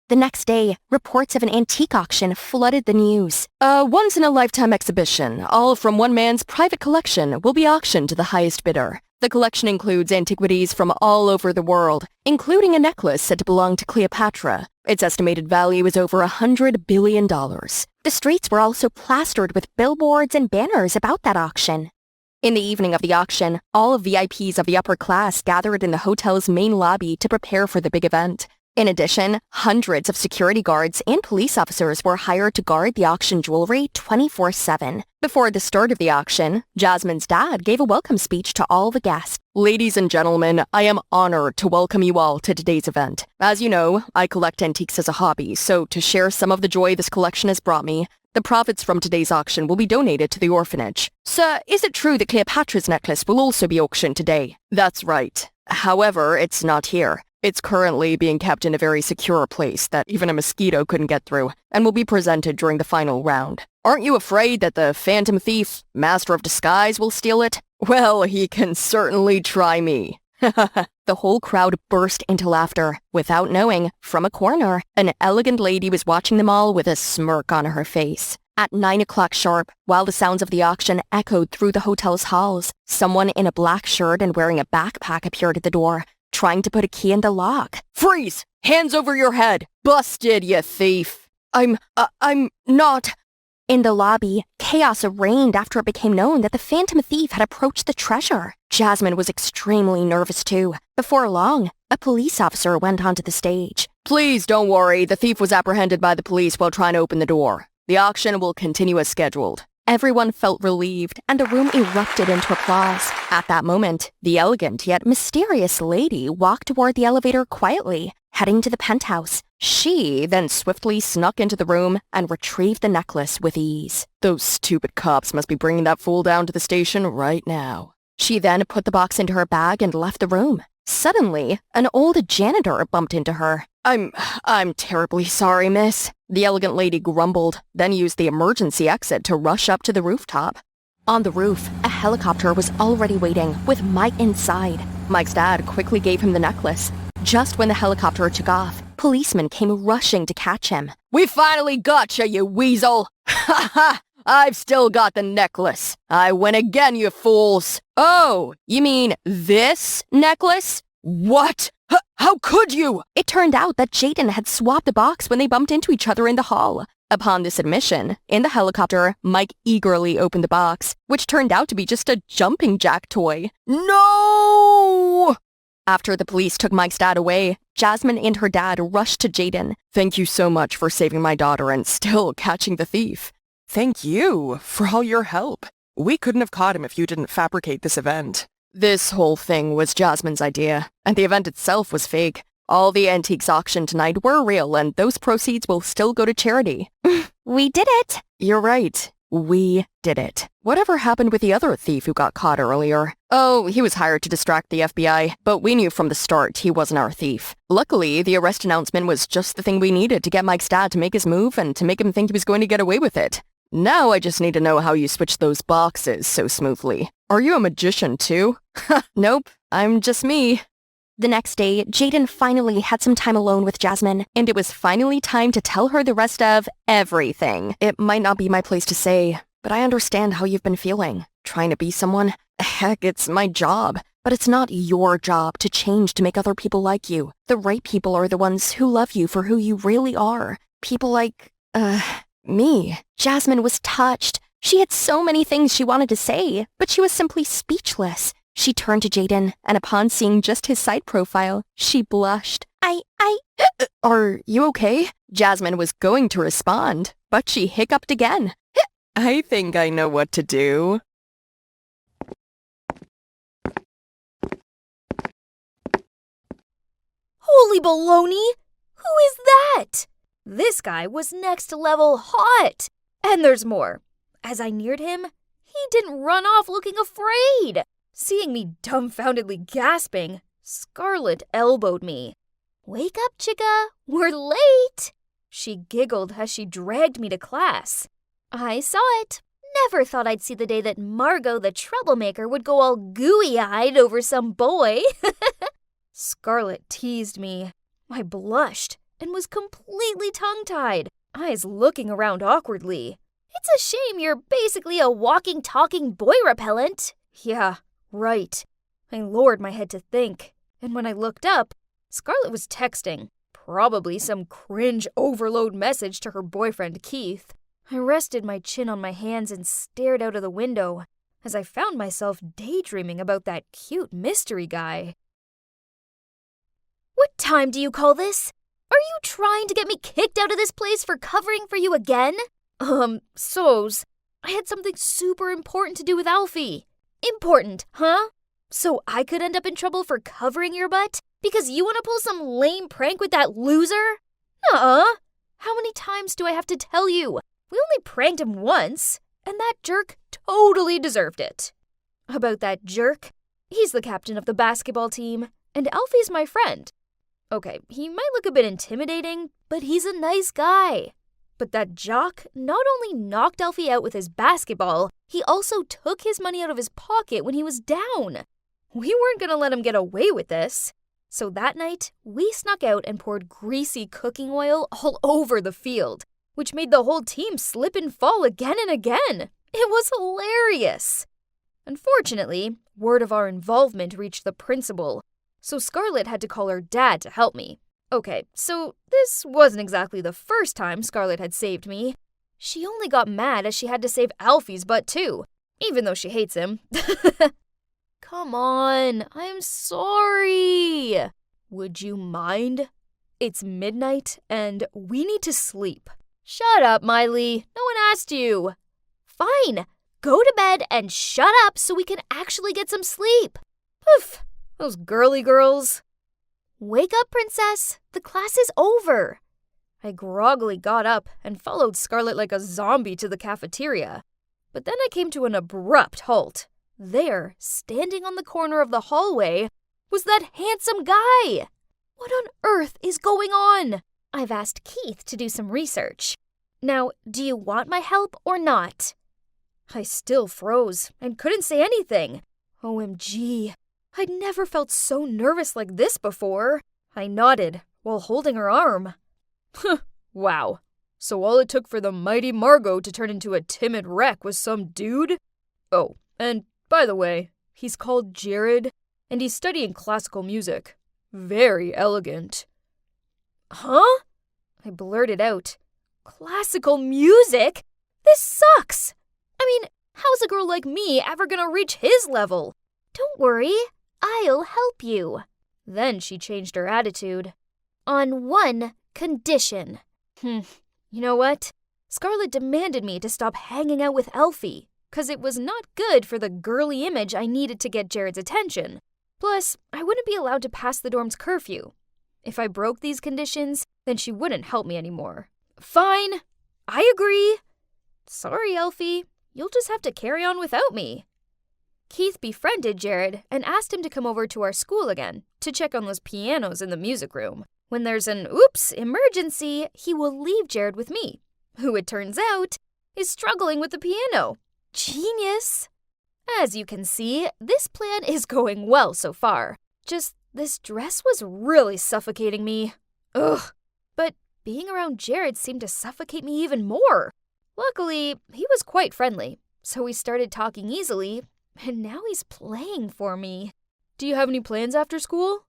The next day, reports of an antique auction flooded the news. A once-in-a-lifetime exhibition, all from one man's private collection, will be auctioned to the highest bidder. The collection includes antiquities from all over the world, including a necklace said to belong to Cleopatra. Its estimated value is over $100 billion. The streets were also plastered with billboards and banners about that auction. In the evening of the auction, all VIPs of the upper class gathered in the hotel's main lobby to prepare for the big event. In addition, hundreds of security guards and police officers were hired to guard the auction jewelry 24/7. Before the start of the auction, Jasmine's dad gave a welcome speech to all the guests. Ladies and gentlemen, I am honored to welcome you all to today's event. As you know, I collect antiques as a hobby, so to share some of the joy this collection has brought me, the profits from today's auction will be donated to the orphanage. Sir, is it true that Cleopatra's necklace will also be auctioned today? That's right. However, it's not here. It's currently being kept in a very secure place that even a mosquito couldn't get through, and will be presented during the final round. Aren't you afraid that the phantom thief, master of disguise, will steal it? Well, he can certainly try me. The whole crowd burst into laughter. Without knowing, from a corner, an elegant lady was watching them all with a smirk on her face. At 9 o'clock sharp, while the sounds of the auction echoed through the hotel's halls, someone in a black shirt and wearing a backpack appeared at the door, trying to put a key in the lock. Freeze! Hands over your head! Busted, you thief! I'm not... In the lobby, chaos reigned after it became known that the phantom thief had approached the treasure. Jasmine was extremely nervous too. Before long, a police officer went onto the stage. Please don't worry, the thief was apprehended by the police while trying to open the door. The auction will continue as scheduled. Everyone felt relieved, and the room erupted into applause. At that moment, the elegant yet mysterious lady walked toward the elevator quietly, heading to the penthouse. She then swiftly snuck into the room and retrieved the necklace with ease. Those stupid cops must be bringing that fool down to the station right now. She then put the box into her bag and left the room. Suddenly, an old janitor bumped into her. I'm terribly sorry, miss. The elegant lady grumbled, then used the emergency exit to rush up to the rooftop. On the roof, a helicopter was already waiting, with Mike inside. Mike's dad quickly gave him the necklace. Just when the helicopter took off, policemen came rushing to catch him. We finally got you weasel! Ha ha! I've still got the necklace. I win again, you fools. Oh, you mean this necklace? What? How could you? It turned out that Jaden had swapped the box when they bumped into each other in the hall. Upon this admission, in the helicopter, Mike eagerly opened the box, which turned out to be just a jumping jack toy. No! After the police took Mike's dad away, Jasmine and her dad rushed to Jaden. Thank you so much for saving my daughter and still catching the thief. Thank you for all your help. We couldn't have caught him if you didn't fabricate this event. This whole thing was Jasmine's idea, and the event itself was fake. All the antiques auctioned tonight were real, and those proceeds will still go to charity. We did it. You're right. We did it. Whatever happened with the other thief who got caught earlier? Oh, he was hired to distract the FBI, but we knew from the start he wasn't our thief. Luckily, the arrest announcement was just the thing we needed to get Mike's dad to make his move and to make him think he was going to get away with it. Now I just need to know how you switched those boxes so smoothly. Are you a magician too? Nope, I'm just me. The next day, Jaden finally had some time alone with Jasmine, And it was finally time to tell her the rest of everything. It might not be my place to say, but I understand how you've been feeling. Trying to be someone? Heck, it's my job. But it's not your job to change to make other people like you. The right people are the ones who love you for who you really are. People like, me. Jasmine was touched. She had so many things she wanted to say, but she was simply speechless. She turned to Jaden, And upon seeing just his site profile, she blushed. Are you okay? Jasmine was going to respond, but she hiccuped again. I think I know what to do. Holy baloney! Who is that? This guy was next level hot. And there's more. As I neared him, he didn't run off looking afraid. Seeing me dumbfoundedly gasping, Scarlett elbowed me. Wake up, chicka. We're late. She giggled as she dragged me to class. I saw it. Never thought I'd see the day that Margot the troublemaker would go all gooey-eyed over some boy. Scarlett teased me. I blushed and was completely tongue-tied, eyes looking around awkwardly. It's a shame you're basically a walking, talking boy repellent. Yeah, right. I lowered my head to think, and when I looked up, Scarlett was texting, probably some cringe overload message to her boyfriend Keith. I rested my chin on my hands and stared out of the window as I found myself daydreaming about that cute mystery guy. What time do you call this? Are you trying to get me kicked out of this place for covering for you again? So's, I had something super important to do with Alfie. Important, huh? So I could end up in trouble for covering your butt? Because you want to pull some lame prank with that loser? Nuh-uh. How many times do I have to tell you? We only pranked him once, and that jerk totally deserved it. About that jerk, he's the captain of the basketball team, and Alfie's my friend. Okay, he might look a bit intimidating, but he's a nice guy. But that jock not only knocked Alfie out with his basketball, he also took his money out of his pocket when he was down. We weren't gonna let him get away with this. So that night, we snuck out and poured greasy cooking oil all over the field, which made the whole team slip and fall again and again. It was hilarious. Unfortunately, word of our involvement reached the principal, so Scarlett had to call her dad to help me. Okay, so this wasn't exactly the first time Scarlett had saved me. She only got mad as she had to save Alfie's butt too, even though she hates him. Come on, I'm sorry. Would you mind? It's midnight and we need to sleep. Shut up, Miley. No one asked you. Fine. Go to bed and shut up so we can actually get some sleep. Oof, those girly girls. Wake up, princess. The class is over. I groggily got up and followed Scarlett like a zombie to the cafeteria. But then I came to an abrupt halt. There, standing on the corner of the hallway, was that handsome guy. What on earth is going on? I've asked Keith to do some research. Now, do you want my help or not? I still froze and couldn't say anything. OMG, I'd never felt so nervous like this before. I nodded while holding her arm. Wow, so all it took for the mighty Margot to turn into a timid wreck was some dude? Oh, and by the way, he's called Jared, and he's studying classical music. Very elegant. Huh? I blurted out. Classical music? This sucks! I mean, how's a girl like me ever gonna reach his level? Don't worry, I'll help you. Then she changed her attitude. On one condition. You know what? Scarlett demanded me to stop hanging out with Alfie, 'cause it was not good for the girly image I needed to get Jared's attention. Plus, I wouldn't be allowed to pass the dorm's curfew. If I broke these conditions, then she wouldn't help me anymore. Fine, I agree. Sorry, Alfie. You'll just have to carry on without me. Keith befriended Jared and asked him to come over to our school again to check on those pianos in the music room. When there's an oops emergency, he will leave Jared with me, who it turns out is struggling with the piano. Genius! As you can see, this plan is going well so far. Just this dress was really suffocating me. Ugh. But being around Jared seemed to suffocate me even more. Luckily, he was quite friendly, so we started talking easily, and now he's playing for me. Do you have any plans after school?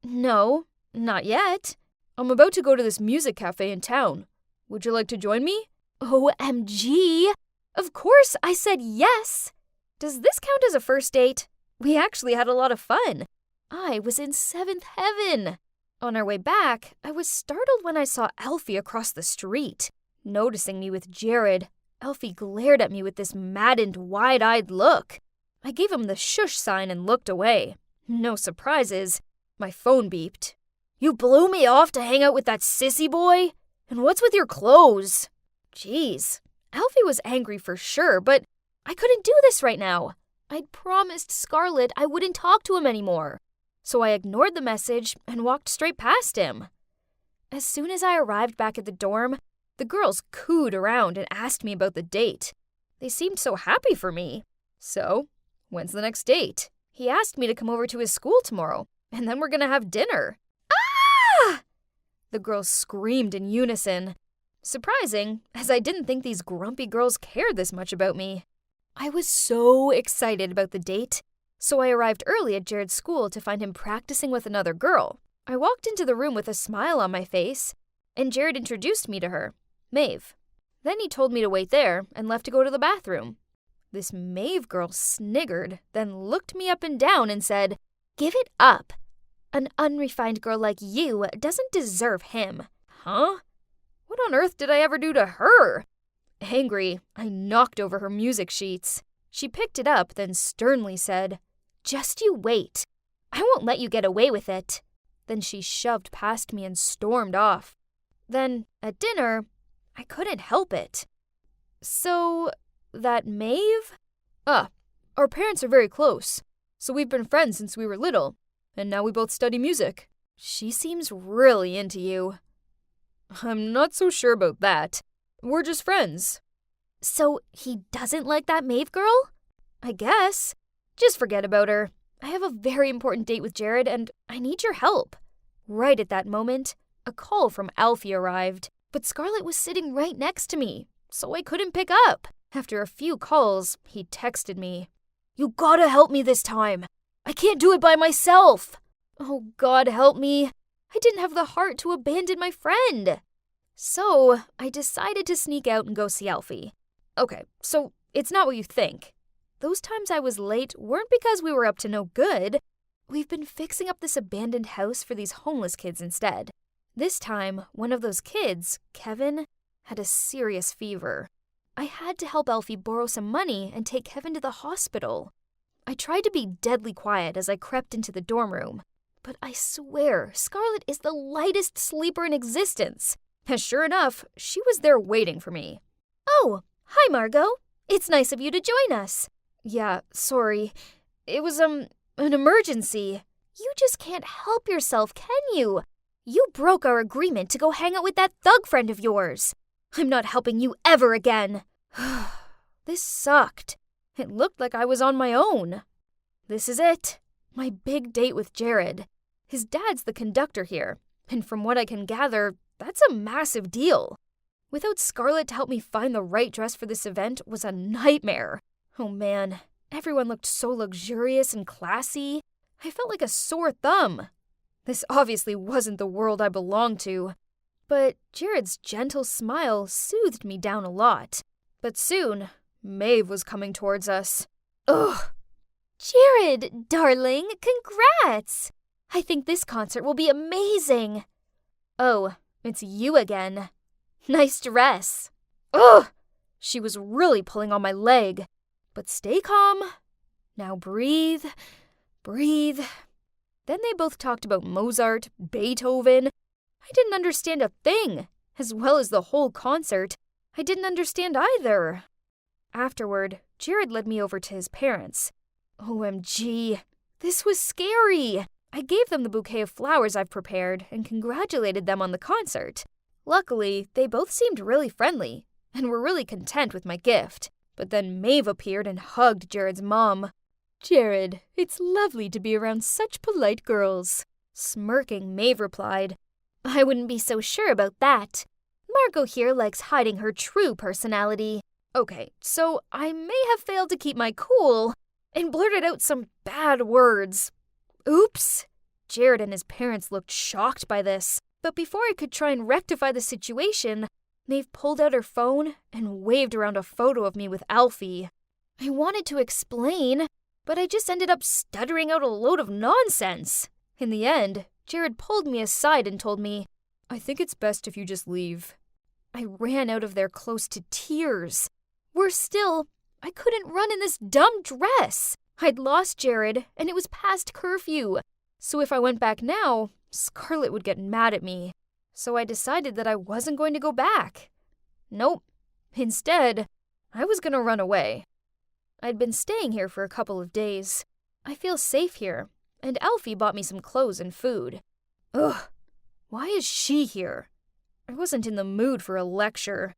No, not yet. I'm about to go to this music cafe in town. Would you like to join me? OMG! Of course I said yes! Does this count as a first date? We actually had a lot of fun. I was in seventh heaven. On our way back, I was startled when I saw Alfie across the street. Noticing me with Jared, Alfie glared at me with this maddened, wide-eyed look. I gave him the shush sign and looked away. No surprises. My phone beeped. You blew me off to hang out with that sissy boy? And what's with your clothes? Jeez, Alfie was angry for sure, but I couldn't do this right now. I'd promised Scarlett I wouldn't talk to him anymore. So I ignored the message and walked straight past him. As soon as I arrived back at the dorm, the girls cooed around and asked me about the date. They seemed so happy for me. So, when's the next date? He asked me to come over to his school tomorrow, and then we're gonna have dinner. Ah! The girls screamed in unison. Surprising, as I didn't think these grumpy girls cared this much about me. I was so excited about the date, So I arrived early at Jared's school to find him practicing with another girl. I walked into the room with a smile on my face, and Jared introduced me to her, Maeve. Then he told me to wait there and left to go to the bathroom. This Maeve girl sniggered, then looked me up and down and said, "Give it up. An unrefined girl like you doesn't deserve him." Huh? What on earth did I ever do to her? Angry, I knocked over her music sheets. She picked it up, then sternly said, "Just you wait. I won't let you get away with it." Then she shoved past me and stormed off. Then, at dinner, I couldn't help it. "So, that Maeve?" Our parents are very close, so we've been friends since we were little, and now we both study music. She seems really into you." "I'm not so sure about that. We're just friends." "So he doesn't like that Maeve girl?" "I guess. Just forget about her. I have a very important date with Jared, and I need your help." Right at that moment, a call from Alfie arrived, but Scarlett was sitting right next to me, so I couldn't pick up. After a few calls, he texted me, "You gotta help me this time. I can't do it by myself." Oh, God help me. I didn't have the heart to abandon my friend. So I decided to sneak out and go see Alfie. Okay, so it's not what you think. Those times I was late weren't because we were up to no good. We've been fixing up this abandoned house for these homeless kids instead. This time, one of those kids, Kevin, had a serious fever. I had to help Alfie borrow some money and take Kevin to the hospital. I tried to be deadly quiet as I crept into the dorm room, but I swear Scarlett is the lightest sleeper in existence. And sure enough, she was there waiting for me. "Oh, hi Margot. It's nice of you to join us." "Yeah, sorry. It was, an emergency." "You just can't help yourself, can you? You broke our agreement to go hang out with that thug friend of yours. I'm not helping you ever again." This sucked. It looked like I was on my own. This is it. My big date with Jared. His dad's the conductor here, and from what I can gather, that's a massive deal. Without Scarlett to help me find the right dress for this event was a nightmare. Oh man, everyone looked so luxurious and classy. I felt like a sore thumb. This obviously wasn't the world I belonged to. But Jared's gentle smile soothed me down a lot. But soon, Maeve was coming towards us. Ugh! "Jared, darling, congrats! I think this concert will be amazing." "Oh, it's you again. Nice dress." Ugh! She was really pulling on my leg. But stay calm. Now breathe. Breathe. Then they both talked about Mozart, Beethoven. I didn't understand a thing, as well as the whole concert. I didn't understand either. Afterward, Jared led me over to his parents. OMG, this was scary. I gave them the bouquet of flowers I've prepared and congratulated them on the concert. Luckily, they both seemed really friendly and were really content with my gift. But then Maeve appeared and hugged Jared's mom. "Jared, it's lovely to be around such polite girls." Smirking, Maeve replied, "I wouldn't be so sure about that. Margot here likes hiding her true personality." Okay, so I may have failed to keep my cool and blurted out some bad words. Oops. Jared and his parents looked shocked by this, but before I could try and rectify the situation, Maeve pulled out her phone and waved around a photo of me with Alfie. I wanted to explain, but I just ended up stuttering out a load of nonsense. In the end, Jared pulled me aside and told me, "I think it's best if you just leave." I ran out of there close to tears. Worse still, I couldn't run in this dumb dress. I'd lost Jared, and it was past curfew. So if I went back now, Scarlett would get mad at me. So I decided that I wasn't going to go back. Nope. Instead, I was going to run away. I'd been staying here for a couple of days. I feel safe here, and Alfie bought me some clothes and food. Ugh, why is she here? I wasn't in the mood for a lecture.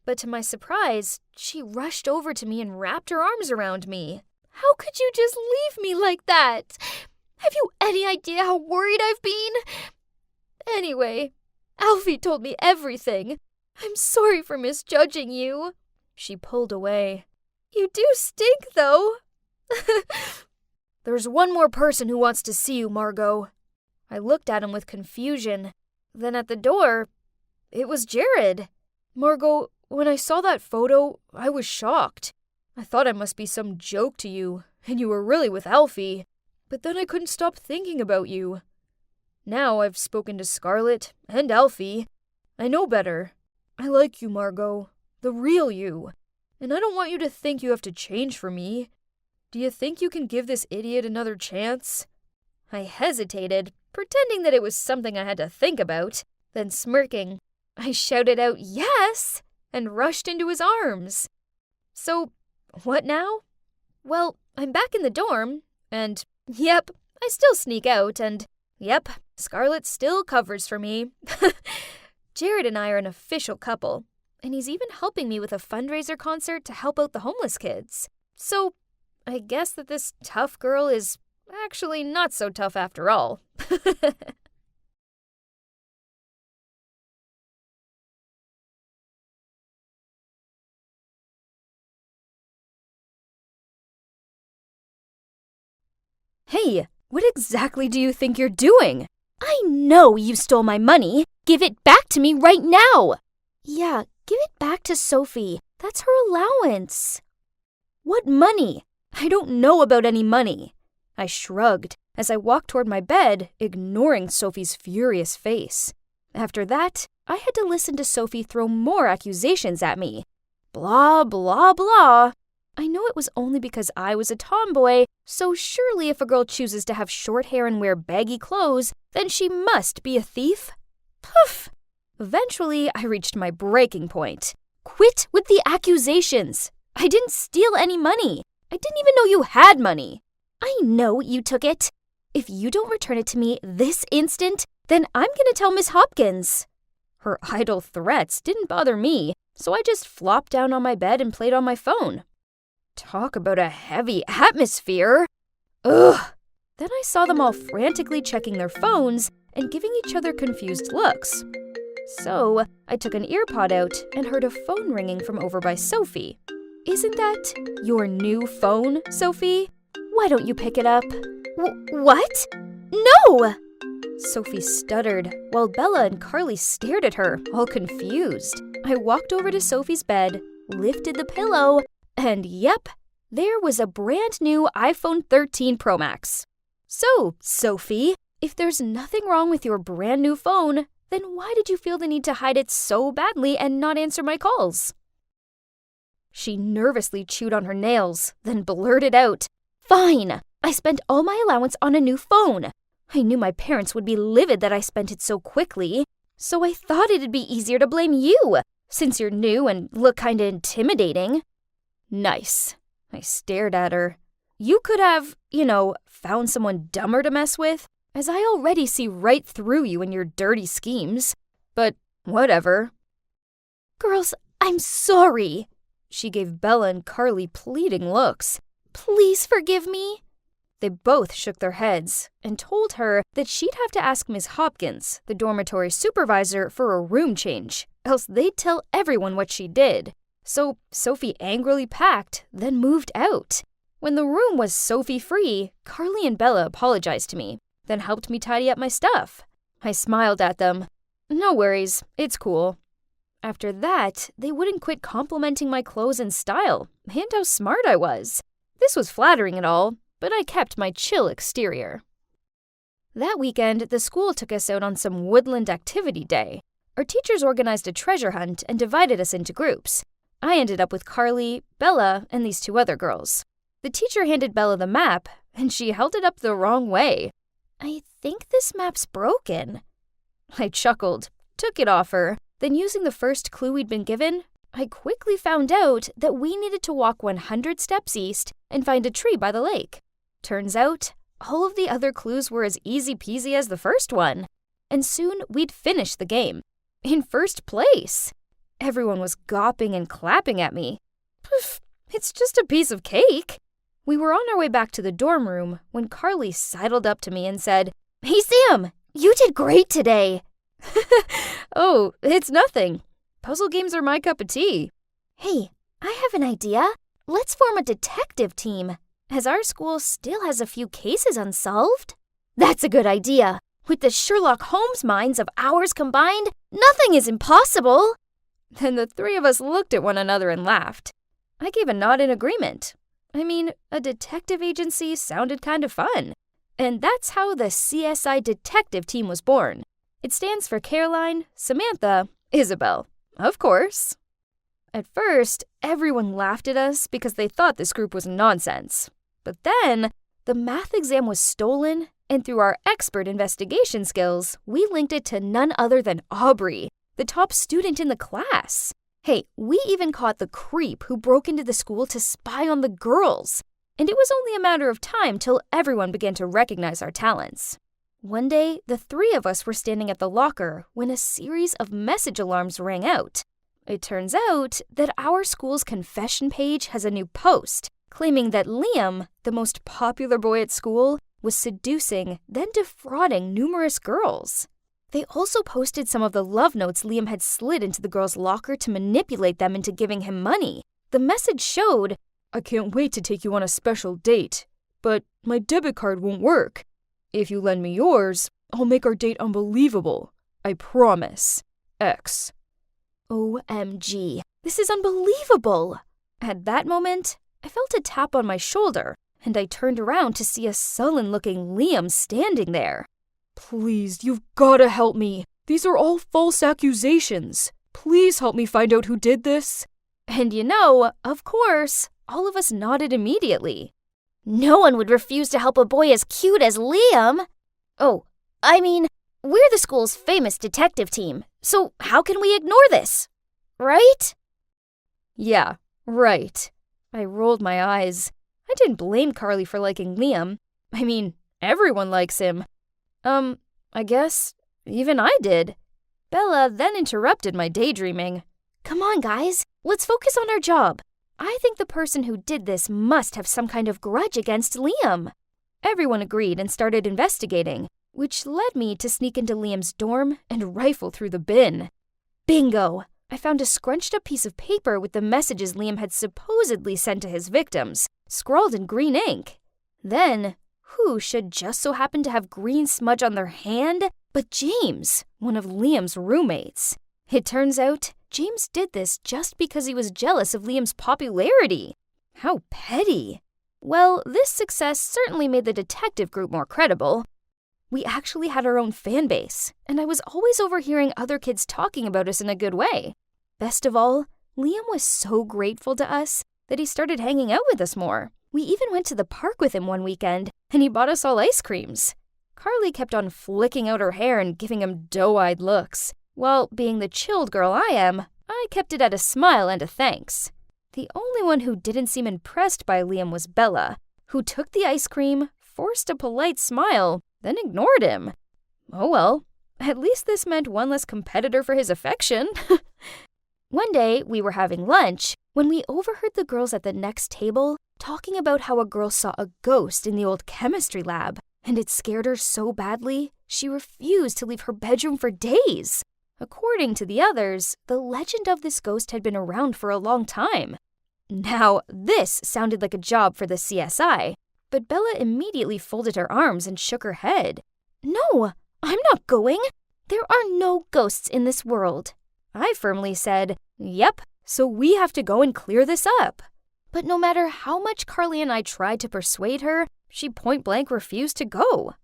But to my surprise, she rushed over to me and wrapped her arms around me. "How could you just leave me like that? Have you any idea how worried I've been? Anyway, Alfie told me everything. I'm sorry for misjudging you." She pulled away. "You do stink, though." There's one more person who wants to see you, Margot. I looked at him with confusion. Then at the door, it was Jared. Margot, when I saw that photo, I was shocked. I thought I must be some joke to you, and you were really with Alfie. But then I couldn't stop thinking about you. Now I've spoken to Scarlett and Alfie. I know better. I like you, Margot. The real you. And I don't want you to think you have to change for me. Do you think you can give this idiot another chance? I hesitated, pretending that it was something I had to think about. Then smirking, I shouted out yes and rushed into his arms. So, what now? Well, I'm back in the dorm, and yep, I still sneak out, and yep, Scarlett still covers for me. Jared and I are an official couple, and he's even helping me with a fundraiser concert to help out the homeless kids. So, I guess that this tough girl is actually not so tough after all. Hey, what exactly do you think you're doing? I know you stole my money. Give it back to me right now. Yeah, give it back to Sophie. That's her allowance. What money? I don't know about any money. I shrugged as I walked toward my bed, ignoring Sophie's furious face. After that, I had to listen to Sophie throw more accusations at me. Blah, blah, blah. I know it was only because I was a tomboy, so surely if a girl chooses to have short hair and wear baggy clothes, then she must be a thief. Poof! Eventually, I reached my breaking point. Quit with the accusations! I didn't steal any money. I didn't even know you had money. I know you took it. If you don't return it to me this instant, then I'm gonna tell Miss Hopkins. Her idle threats didn't bother me, so I just flopped down on my bed and played on my phone. Talk about a heavy atmosphere. Ugh. Then I saw them all frantically checking their phones and giving each other confused looks. So I took an earpod out and heard a phone ringing from over by Sophie. Isn't that your new phone, Sophie? Why don't you pick it up? What? No! Sophie stuttered, while Bella and Carly stared at her, all confused. I walked over to Sophie's bed, lifted the pillow, and yep, there was a brand new iPhone 13 Pro Max. So, Sophie, if there's nothing wrong with your brand new phone, then why did you feel the need to hide it so badly and not answer my calls? She nervously chewed on her nails, then blurted out, Fine, I spent all my allowance on a new phone. I knew my parents would be livid that I spent it so quickly, so I thought it'd be easier to blame you, since you're new and look kinda intimidating. Nice. I stared at her. You could have, found someone dumber to mess with, as I already see right through you and your dirty schemes. But whatever. Girls, I'm sorry. She gave Bella and Carly pleading looks. Please forgive me. They both shook their heads and told her that she'd have to ask Miss Hopkins, the dormitory supervisor, for a room change, else they'd tell everyone what she did. So Sophie angrily packed, then moved out. When the room was Sophie-free, Carly and Bella apologized to me, then helped me tidy up my stuff. I smiled at them. No worries, it's cool. After that, they wouldn't quit complimenting my clothes and style, and how smart I was. This was flattering and all, but I kept my chill exterior. That weekend, the school took us out on some woodland activity day. Our teachers organized a treasure hunt and divided us into groups. I ended up with Carly, Bella, and these two other girls. The teacher handed Bella the map, and she held it up the wrong way. I think this map's broken. I chuckled, took it off her, then using the first clue we'd been given, I quickly found out that we needed to walk 100 steps east and find a tree by the lake. Turns out, all of the other clues were as easy peasy as the first one. And soon we'd finished the game. In first place. Everyone was gawping and clapping at me. Poof, it's just a piece of cake. We were on our way back to the dorm room when Carly sidled up to me and said, Hey Sam, you did great today. Oh, it's nothing. Puzzle games are my cup of tea. Hey, I have an idea. Let's form a detective team. as our school still has a few cases unsolved. That's a good idea. With the Sherlock Holmes minds of ours combined, nothing is impossible. Then the three of us looked at one another and laughed. I gave a nod in agreement. I mean, a detective agency sounded kind of fun. And that's how the CSI detective team was born. It stands for Caroline, Samantha, Isabel. Of course. At first, everyone laughed at us because they thought this group was nonsense. But then, the math exam was stolen, and through our expert investigation skills, we linked it to none other than Aubrey, the top student in the class. Hey, we even caught the creep who broke into the school to spy on the girls. And it was only a matter of time till everyone began to recognize our talents. One day, the three of us were standing at the locker when a series of message alarms rang out. It turns out that our school's confession page has a new post claiming that Liam, the most popular boy at school, was seducing, then defrauding numerous girls. They also posted some of the love notes Liam had slid into the girls' locker to manipulate them into giving him money. The message showed, "I can't wait to take you on a special date, but my debit card won't work. If you lend me yours, I'll make our date unbelievable. I promise. X." OMG, this is unbelievable. At that moment, I felt a tap on my shoulder, and I turned around to see a sullen-looking Liam standing there. "Please, you've gotta help me. These are all false accusations. Please help me find out who did this." And of course, all of us nodded immediately. No one would refuse to help a boy as cute as Liam. Oh, I mean, we're the school's famous detective team, so how can we ignore this? Right? Yeah, right. I rolled my eyes. I didn't blame Carly for liking Liam. I mean, everyone likes him. I guess even I did. Bella then interrupted my daydreaming. Come on, guys. Let's focus on our job. I think the person who did this must have some kind of grudge against Liam. Everyone agreed and started investigating, which led me to sneak into Liam's dorm and rifle through the bin. Bingo! I found a scrunched up piece of paper with the messages Liam had supposedly sent to his victims, scrawled in green ink. Then, who should just so happen to have green smudge on their hand but James, one of Liam's roommates. It turns out James did this just because he was jealous of Liam's popularity. How petty. Well, this success certainly made the detective group more credible. We actually had our own fan base, and I was always overhearing other kids talking about us in a good way. Best of all, Liam was so grateful to us that he started hanging out with us more. We even went to the park with him one weekend, and he bought us all ice creams. Carly kept on flicking out her hair and giving him doe-eyed looks, while being the chilled girl I am, I kept it at a smile and a thanks. The only one who didn't seem impressed by Liam was Bella, who took the ice cream, forced a polite smile, then ignored him. Oh well, at least this meant one less competitor for his affection. One day, we were having lunch when we overheard the girls at the next table talking about how a girl saw a ghost in the old chemistry lab, and it scared her so badly, she refused to leave her bedroom for days. According to the others, the legend of this ghost had been around for a long time. Now, this sounded like a job for the CSI, but Bella immediately folded her arms and shook her head. No, I'm not going. There are no ghosts in this world. I firmly said, yep, so we have to go and clear this up. But no matter how much Carly and I tried to persuade her, she point-blank refused to go.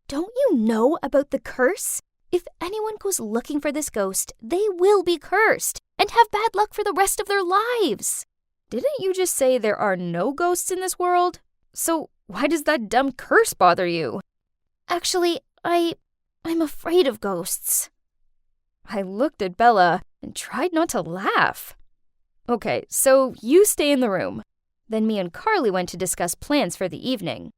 Don't you know about the curse? If anyone goes looking for this ghost, they will be cursed and have bad luck for the rest of their lives. Didn't you just say there are no ghosts in this world? So why does that dumb curse bother you? Actually, I'm afraid of ghosts. I looked at Bella and tried not to laugh. Okay, so you stay in the room. Then me and Carly went to discuss plans for the evening.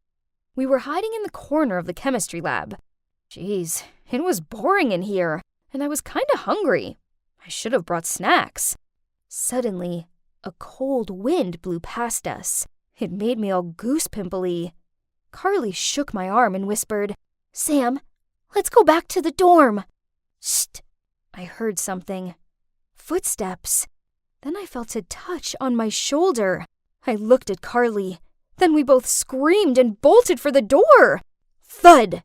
We were hiding in the corner of the chemistry lab. Jeez, it was boring in here, and I was kinda hungry. I should have brought snacks. Suddenly, a cold wind blew past us. It made me all goose-pimply. Carly shook my arm and whispered, Sam, let's go back to the dorm. Shh! I heard something. Footsteps. Then I felt a touch on my shoulder. I looked at Carly. Then we both screamed and bolted for the door. Thud!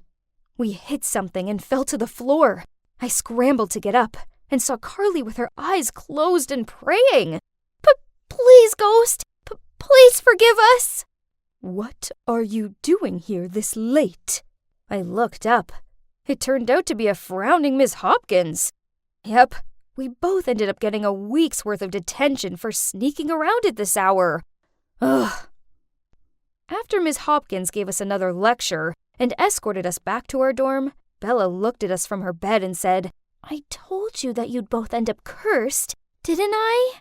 We hit something and fell to the floor. I scrambled to get up and saw Carly with her eyes closed and praying. Please, Ghost, please forgive us. What are you doing here this late? I looked up. It turned out to be a frowning Miss Hopkins. Yep, we both ended up getting a week's worth of detention for sneaking around at this hour. Ugh. After Miss Hopkins gave us another lecture and escorted us back to our dorm, Bella looked at us from her bed and said, I told you that you'd both end up cursed, didn't I?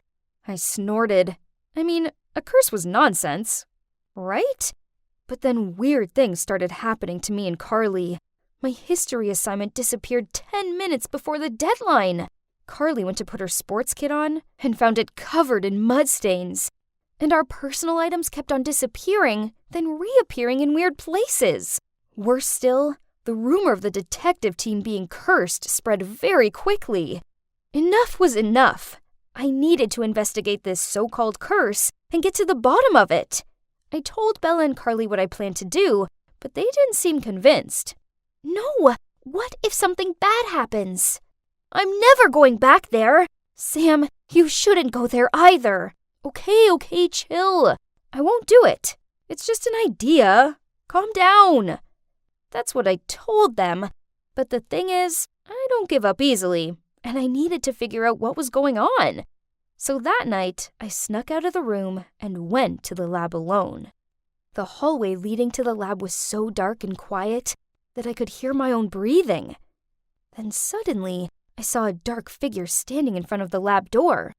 I snorted. I mean, a curse was nonsense, right? But then weird things started happening to me and Carly. My history assignment disappeared 10 minutes before the deadline. Carly went to put her sports kit on and found it covered in mud stains. And our personal items kept on disappearing, then reappearing in weird places. Worse still, the rumor of the detective team being cursed spread very quickly. Enough was enough. I needed to investigate this so-called curse and get to the bottom of it. I told Bella and Carly what I planned to do, but they didn't seem convinced. No, what if something bad happens? I'm never going back there. Sam, you shouldn't go there either. Okay, chill. I won't do it. It's just an idea. Calm down. That's what I told them. But the thing is, I don't give up easily, and I needed to figure out what was going on. So that night, I snuck out of the room and went to the lab alone. The hallway leading to the lab was so dark and quiet that I could hear my own breathing. Then suddenly, I saw a dark figure standing in front of the lab door.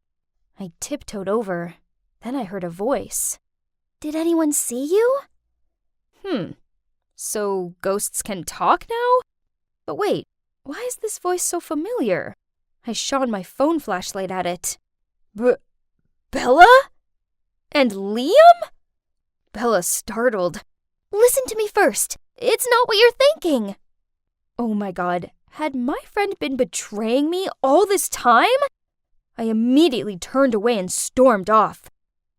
I tiptoed over. Then I heard a voice. Did anyone see you? So ghosts can talk now? But wait, why is this voice so familiar? I shone my phone flashlight at it. Bella? And Liam? Bella startled. Listen to me first. It's not what you're thinking. Oh my God, had my friend been betraying me all this time? I immediately turned away and stormed off.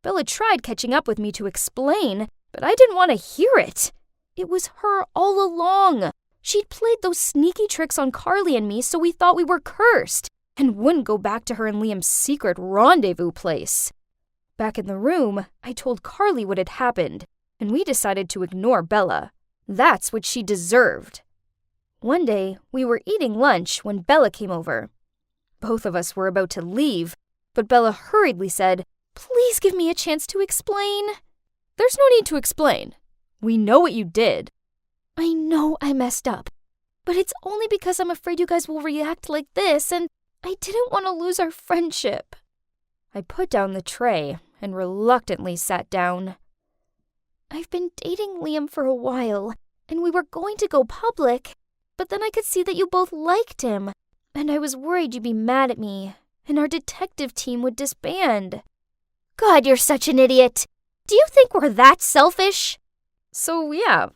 Bella tried catching up with me to explain, but I didn't want to hear it. It was her all along. She'd played those sneaky tricks on Carly and me, so we thought we were cursed and wouldn't go back to her and Liam's secret rendezvous place. Back in the room, I told Carly what had happened, and we decided to ignore Bella. That's what she deserved. One day, we were eating lunch when Bella came over. Both of us were about to leave, but Bella hurriedly said, "Please give me a chance to explain." There's no need to explain. We know what you did. I know I messed up, but it's only because I'm afraid you guys will react like this, and I didn't want to lose our friendship. I put down the tray and reluctantly sat down. I've been dating Liam for a while, and we were going to go public, but then I could see that you both liked him, and I was worried you'd be mad at me, and our detective team would disband. God, you're such an idiot. Do you think we're that selfish? So yeah,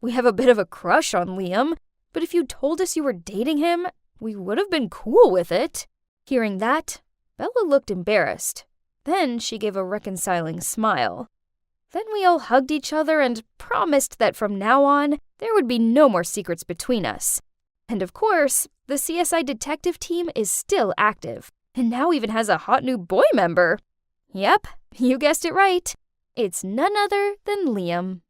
we have a bit of a crush on Liam, but if you told us you were dating him, we would have been cool with it. Hearing that, Bella looked embarrassed. Then she gave a reconciling smile. Then we all hugged each other and promised that from now on, there would be no more secrets between us. And of course, the CSI detective team is still active, and now even has a hot new boy member. Yep, you guessed it right. It's none other than Liam.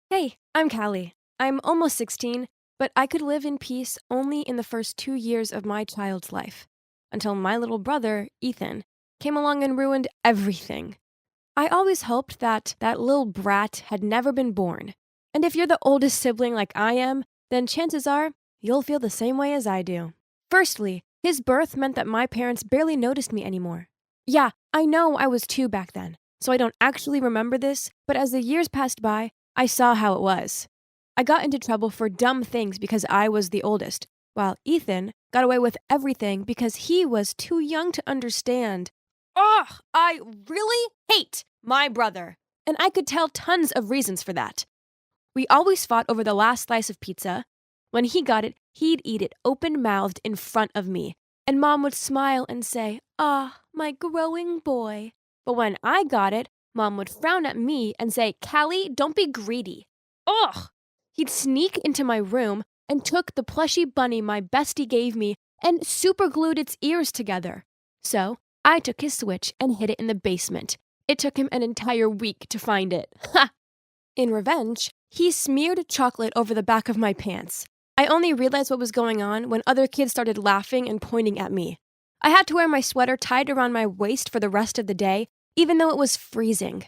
Hey, I'm Callie. I'm almost 16, but I could live in peace only in the first 2 years of my child's life, until my little brother, Ethan, came along and ruined everything. I always hoped that little brat had never been born, and if you're the oldest sibling like I am, then chances are you'll feel the same way as I do. Firstly, his birth meant that my parents barely noticed me anymore. Yeah, I know I was 2 back then, so I don't actually remember this, but as the years passed by, I saw how it was. I got into trouble for dumb things because I was the oldest, while Ethan got away with everything because he was too young to understand. Ugh, I really hate my brother. And I could tell tons of reasons for that. We always fought over the last slice of pizza. When he got it, he'd eat it open-mouthed in front of me. and Mom would smile and say, "Ah, my growing boy." But when I got it, Mom would frown at me and say, "Callie, don't be greedy." Ugh! He'd sneak into my room and took the plushy bunny my bestie gave me and superglued its ears together. So I took his Switch and hid it in the basement. It took him an entire week to find it. Ha! In revenge, he smeared chocolate over the back of my pants. I only realized what was going on when other kids started laughing and pointing at me. I had to wear my sweater tied around my waist for the rest of the day, even though it was freezing.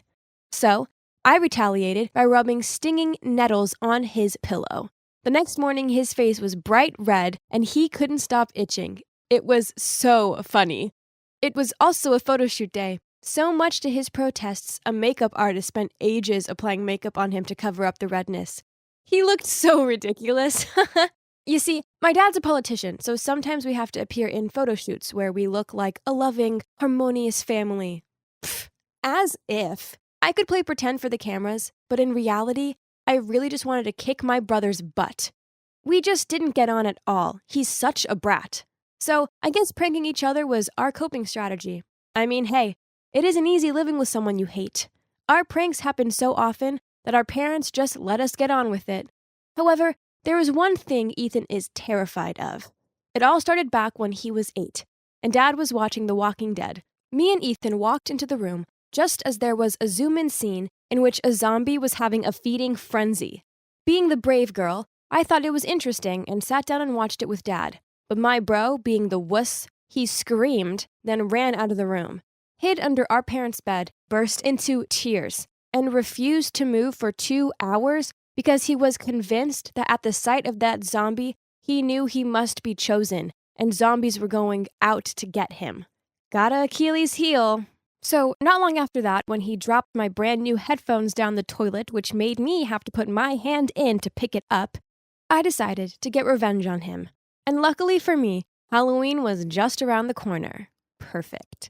So, I retaliated by rubbing stinging nettles on his pillow. The next morning, his face was bright red and he couldn't stop itching. It was so funny. It was also a photo shoot day. So much to his protests, a makeup artist spent ages applying makeup on him to cover up the redness. He looked so ridiculous. You see, my dad's a politician, so sometimes we have to appear in photo shoots where we look like a loving, harmonious family. Pfft, as if. I could play pretend for the cameras, but in reality, I really just wanted to kick my brother's butt. We just didn't get on at all. He's such a brat. So I guess pranking each other was our coping strategy. I mean, hey, it isn't easy living with someone you hate. Our pranks happen so often that our parents just let us get on with it. However, there is one thing Ethan is terrified of. It all started back when he was 8, and Dad was watching The Walking Dead. Me and Ethan walked into the room just as there was a zoom-in scene in which a zombie was having a feeding frenzy. Being the brave girl, I thought it was interesting and sat down and watched it with Dad. But my bro, being the wuss, he screamed, then ran out of the room, hid under our parents' bed, burst into tears, and refused to move for 2 hours because he was convinced that at the sight of that zombie, he knew he must be chosen, and zombies were going out to get him. Gotta Achilles heel. So, not long after that, when he dropped my brand new headphones down the toilet, which made me have to put my hand in to pick it up, I decided to get revenge on him. And luckily for me, Halloween was just around the corner. Perfect.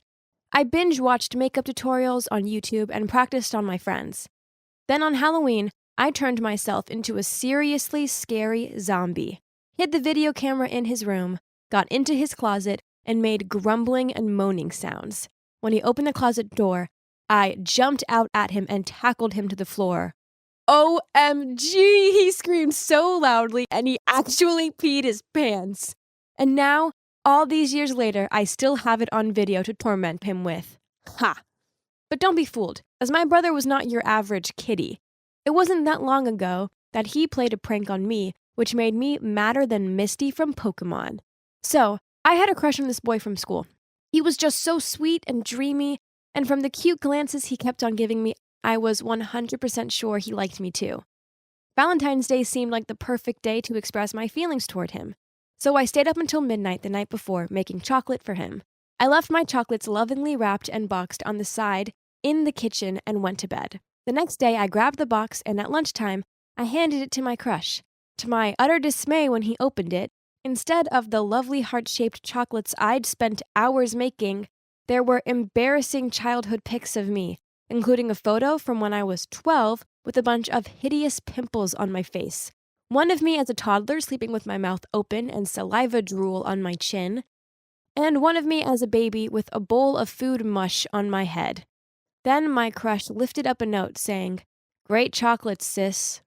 I binge-watched makeup tutorials on YouTube and practiced on my friends. Then on Halloween, I turned myself into a seriously scary zombie, hid the video camera in his room, got into his closet, and made grumbling and moaning sounds. When he opened the closet door, I jumped out at him and tackled him to the floor. OMG, he screamed so loudly and he actually peed his pants. And now, all these years later, I still have it on video to torment him with. Ha! But don't be fooled, as my brother was not your average kitty. It wasn't that long ago that he played a prank on me, which made me madder than Misty from Pokemon. So, I had a crush on this boy from school. He was just so sweet and dreamy, and from the cute glances he kept on giving me, I was 100% sure he liked me too. Valentine's Day seemed like the perfect day to express my feelings toward him. So I stayed up until midnight the night before, making chocolate for him. I left my chocolates lovingly wrapped and boxed on the side in the kitchen and went to bed. The next day, I grabbed the box and at lunchtime, I handed it to my crush. To my utter dismay when he opened it, instead of the lovely heart-shaped chocolates I'd spent hours making, there were embarrassing childhood pics of me, including a photo from when I was 12 with a bunch of hideous pimples on my face. One of me as a toddler sleeping with my mouth open and saliva drool on my chin, and one of me as a baby with a bowl of food mush on my head. Then my crush lifted up a note saying, "Great chocolates, sis."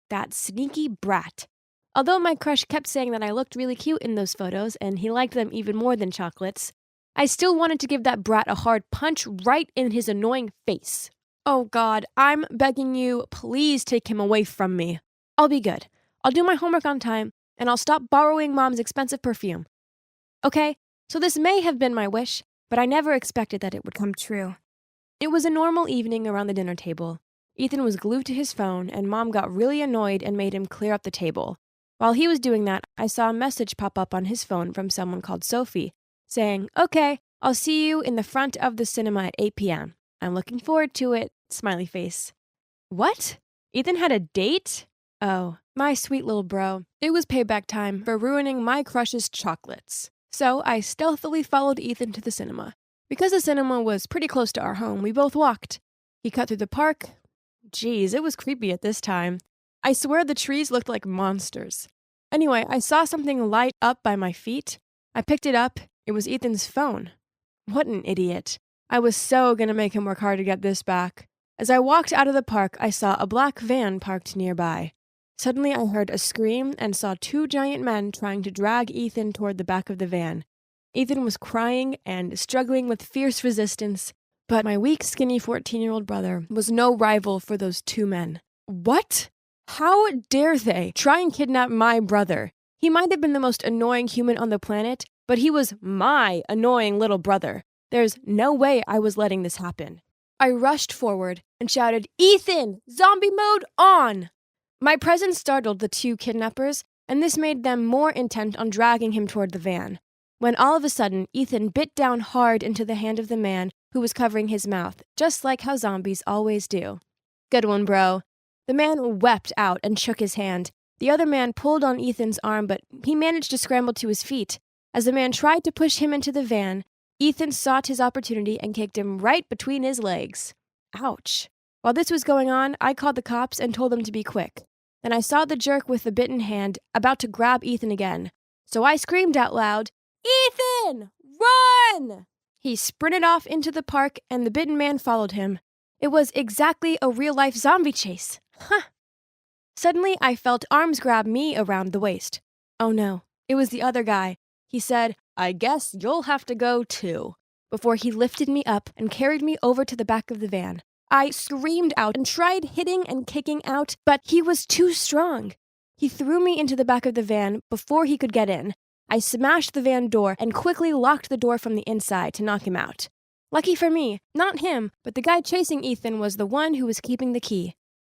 That sneaky brat. Although my crush kept saying that I looked really cute in those photos and he liked them even more than chocolates, I still wanted to give that brat a hard punch right in his annoying face. Oh God, I'm begging you, please take him away from me. I'll be good. I'll do my homework on time, and I'll stop borrowing Mom's expensive perfume. Okay, so this may have been my wish, but I never expected that it would come true. It was a normal evening around the dinner table. Ethan was glued to his phone, and Mom got really annoyed and made him clear up the table. While he was doing that, I saw a message pop up on his phone from someone called Sophie, saying, "Okay, I'll see you in the front of the cinema at 8 p.m. I'm looking forward to it," smiley face. What? Ethan had a date? Oh, my sweet little bro. It was payback time for ruining my crush's chocolates. So I stealthily followed Ethan to the cinema. Because the cinema was pretty close to our home, we both walked. He cut through the park. Geez, it was creepy at this time. I swear the trees looked like monsters. Anyway, I saw something light up by my feet. I picked it up. It was Ethan's phone. What an idiot. I was so gonna make him work hard to get this back. As I walked out of the park, I saw a black van parked nearby. Suddenly, I heard a scream and saw two giant men trying to drag Ethan toward the back of the van. Ethan was crying and struggling with fierce resistance, but my weak, skinny 14-year-old brother was no rival for those two men. What? How dare they try and kidnap my brother? He might have been the most annoying human on the planet, but he was my annoying little brother. There's no way I was letting this happen. I rushed forward and shouted, "Ethan, zombie mode on!" My presence startled the two kidnappers, and this made them more intent on dragging him toward the van. When all of a sudden, Ethan bit down hard into the hand of the man who was covering his mouth, just like how zombies always do. Good one, bro. The man wept out and shook his hand. The other man pulled on Ethan's arm, but he managed to scramble to his feet. As the man tried to push him into the van, Ethan sought his opportunity and kicked him right between his legs. Ouch. While this was going on, I called the cops and told them to be quick. Then I saw the jerk with the bitten hand about to grab Ethan again. So I screamed out loud, "Ethan, run!" He sprinted off into the park and the bitten man followed him. It was exactly a real-life zombie chase. Huh. Suddenly, I felt arms grab me around the waist. Oh no, it was the other guy. He said, "I guess you'll have to go too," before he lifted me up and carried me over to the back of the van. I screamed out and tried hitting and kicking out, but he was too strong. He threw me into the back of the van before he could get in. I smashed the van door and quickly locked the door from the inside to knock him out. Lucky for me, not him, but the guy chasing Ethan was the one who was keeping the key.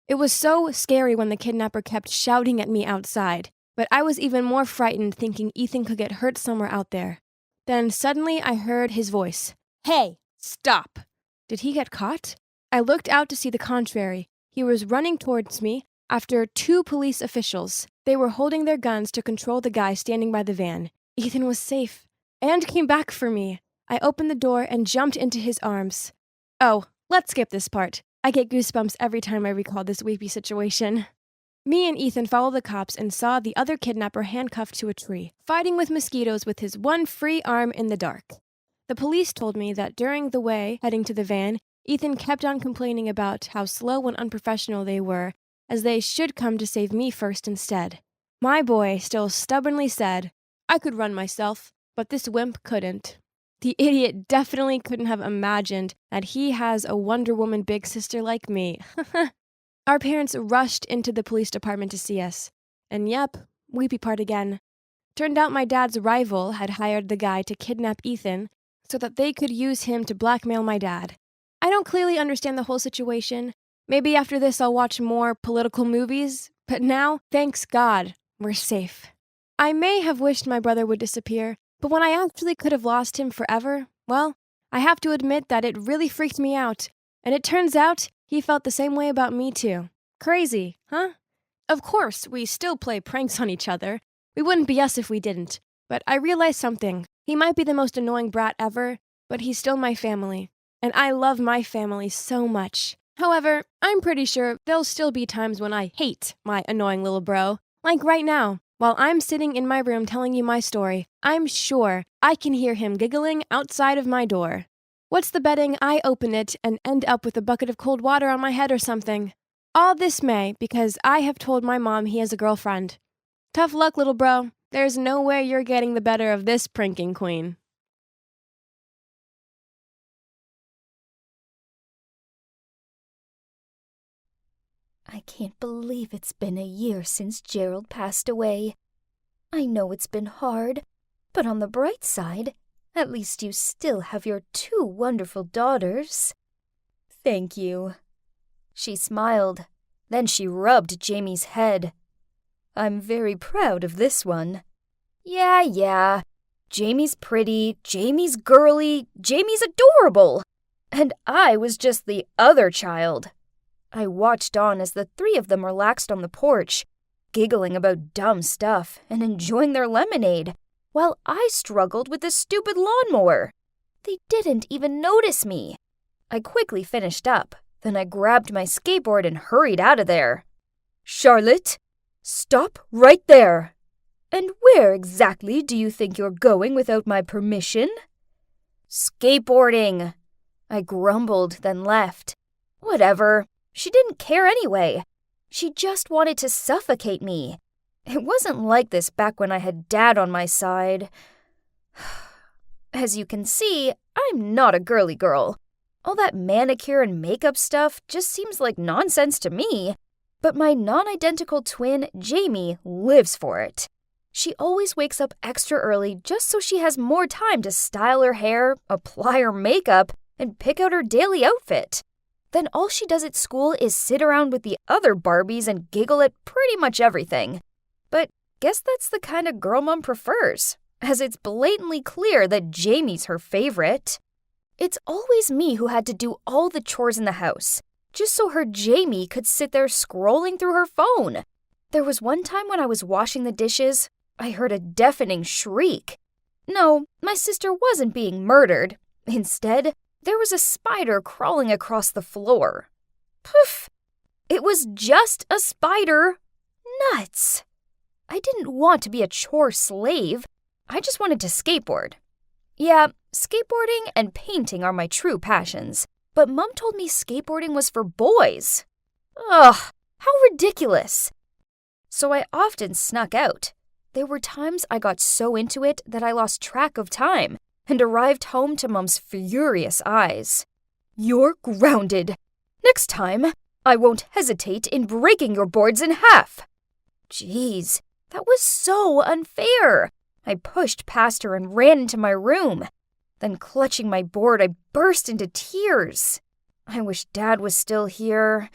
It was so scary when the kidnapper kept shouting at me outside, but I was even more frightened thinking Ethan could get hurt somewhere out there. Then suddenly I heard his voice. "Hey, stop!" Did he get caught? I looked out to see the contrary. He was running towards me after two police officials. They were holding their guns to control the guy standing by the van. Ethan was safe and came back for me. I opened the door and jumped into his arms. Oh, let's skip this part. I get goosebumps every time I recall this weepy situation. Me and Ethan followed the cops and saw the other kidnapper handcuffed to a tree, fighting with mosquitoes with his one free arm in the dark. The police told me that during the way heading to the van, Ethan kept on complaining about how slow and unprofessional they were, as they should come to save me first instead. My boy still stubbornly said, "I could run myself, but this wimp couldn't." The idiot definitely couldn't have imagined that he has a Wonder Woman big sister like me. Our parents rushed into the police department to see us. And yep, weepy part again. Turned out my dad's rival had hired the guy to kidnap Ethan so that they could use him to blackmail my dad. I don't clearly understand the whole situation. Maybe after this I'll watch more political movies, but now, thanks God, we're safe. I may have wished my brother would disappear, but when I actually could have lost him forever, well, I have to admit that it really freaked me out. And it turns out he felt the same way about me too. Crazy, huh? Of course, we still play pranks on each other. We wouldn't be us if we didn't. But I realized something. He might be the most annoying brat ever, but he's still my family. And I love my family so much. However, I'm pretty sure there'll still be times when I hate my annoying little bro. Like right now, while I'm sitting in my room telling you my story, I'm sure I can hear him giggling outside of my door. What's the betting I open it and end up with a bucket of cold water on my head or something? All this may because I have told my mom he has a girlfriend. Tough luck, little bro. There's no way you're getting the better of this pranking queen. I can't believe it's been a year since Gerald passed away. I know it's been hard, but on the bright side, at least you still have your two wonderful daughters. Thank you. She smiled. Then she rubbed Jamie's head. I'm very proud of this one. Yeah. Jamie's pretty, Jamie's girly, Jamie's adorable. And I was just the other child. I watched on as the three of them relaxed on the porch, giggling about dumb stuff and enjoying their lemonade, while I struggled with the stupid lawnmower. They didn't even notice me. I quickly finished up, then I grabbed my skateboard and hurried out of there. Charlotte, stop right there. And where exactly do you think you're going without my permission? Skateboarding. I grumbled, then left. Whatever. She didn't care anyway. She just wanted to suffocate me. It wasn't like this back when I had Dad on my side. As you can see, I'm not a girly girl. All that manicure and makeup stuff just seems like nonsense to me. But my non-identical twin, Jamie, lives for it. She always wakes up extra early just so she has more time to style her hair, apply her makeup, and pick out her daily outfit. Then all she does at school is sit around with the other Barbies and giggle at pretty much everything. But guess that's the kind of girl Mom prefers, as it's blatantly clear that Jamie's her favorite. It's always me who had to do all the chores in the house, just so her Jamie could sit there scrolling through her phone. There was one time when I was washing the dishes, I heard a deafening shriek. No, my sister wasn't being murdered. Instead, there was a spider crawling across the floor. Poof! It was just a spider. Nuts! I didn't want to be a chore slave. I just wanted to skateboard. Yeah, skateboarding and painting are my true passions, but Mom told me skateboarding was for boys. Ugh, how ridiculous. So I often snuck out. There were times I got so into it that I lost track of time and arrived home to Mom's furious eyes. You're grounded. Next time, I won't hesitate in breaking your boards in half. Jeez, that was so unfair. I pushed past her and ran into my room. Then, clutching my board, I burst into tears. I wish Dad was still here.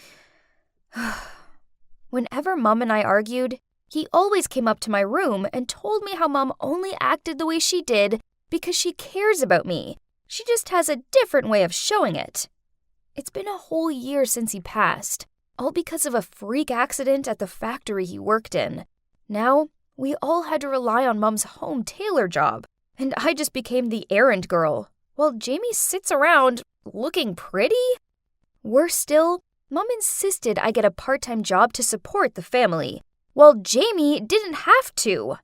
Whenever Mom and I argued, he always came up to my room and told me how Mom only acted the way she did because she cares about me. She just has a different way of showing it. It's been a whole year since he passed, all because of a freak accident at the factory he worked in. Now, we all had to rely on Mom's home tailor job, and I just became the errand girl, while Jamie sits around looking pretty. Worse still, Mom insisted I get a part-time job to support the family, while Jamie didn't have to.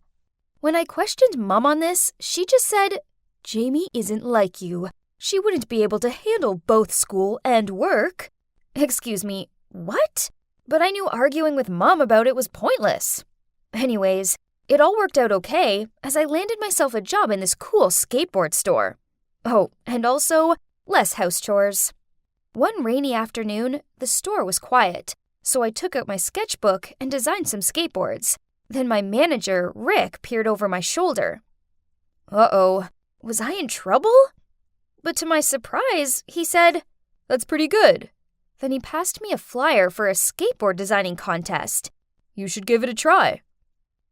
When I questioned Mom on this, she just said, Jamie isn't like you. She wouldn't be able to handle both school and work. Excuse me, what? But I knew arguing with Mom about it was pointless. Anyways, it all worked out okay, as I landed myself a job in this cool skateboard store. Oh, and also, less house chores. One rainy afternoon, the store was quiet, so I took out my sketchbook and designed some skateboards. Then my manager, Rick, peered over my shoulder. Uh-oh, was I in trouble? But to my surprise, he said, That's pretty good. Then he passed me a flyer for a skateboard designing contest. You should give it a try.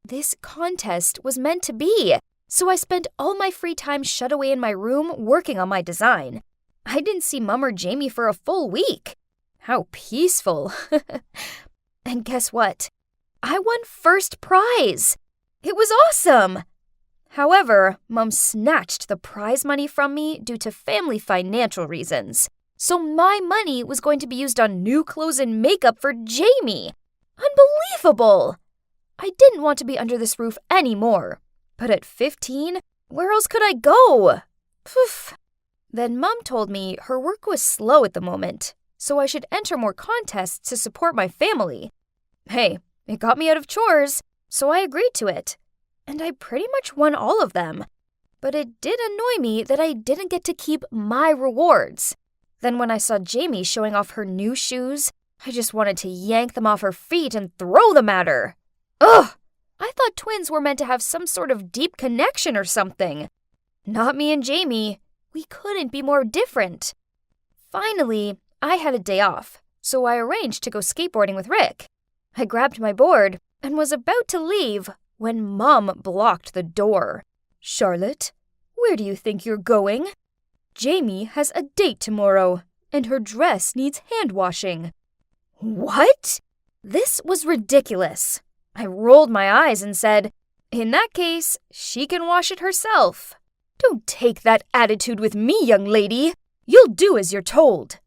This contest was meant to be, so I spent all my free time shut away in my room working on my design. I didn't see Mum or Jamie for a full week. How peaceful. And guess what? I won first prize. It was awesome. However, Mum snatched the prize money from me due to family financial reasons. So my money was going to be used on new clothes and makeup for Jamie. Unbelievable! I didn't want to be under this roof anymore. But at 15, where else could I go? Poof. Then Mum told me her work was slow at the moment, so I should enter more contests to support my family. Hey, it got me out of chores, so I agreed to it. And I pretty much won all of them. But it did annoy me that I didn't get to keep my rewards. Then when I saw Jamie showing off her new shoes, I just wanted to yank them off her feet and throw them at her. Ugh! I thought twins were meant to have some sort of deep connection or something. Not me and Jamie. We couldn't be more different. Finally, I had a day off, so I arranged to go skateboarding with Rick. I grabbed my board and was about to leave when Mom blocked the door. Charlotte, where do you think you're going? Jamie has a date tomorrow, and her dress needs hand washing. What? This was ridiculous. I rolled my eyes and said, In that case, she can wash it herself. Don't take that attitude with me, young lady. You'll do as you're told.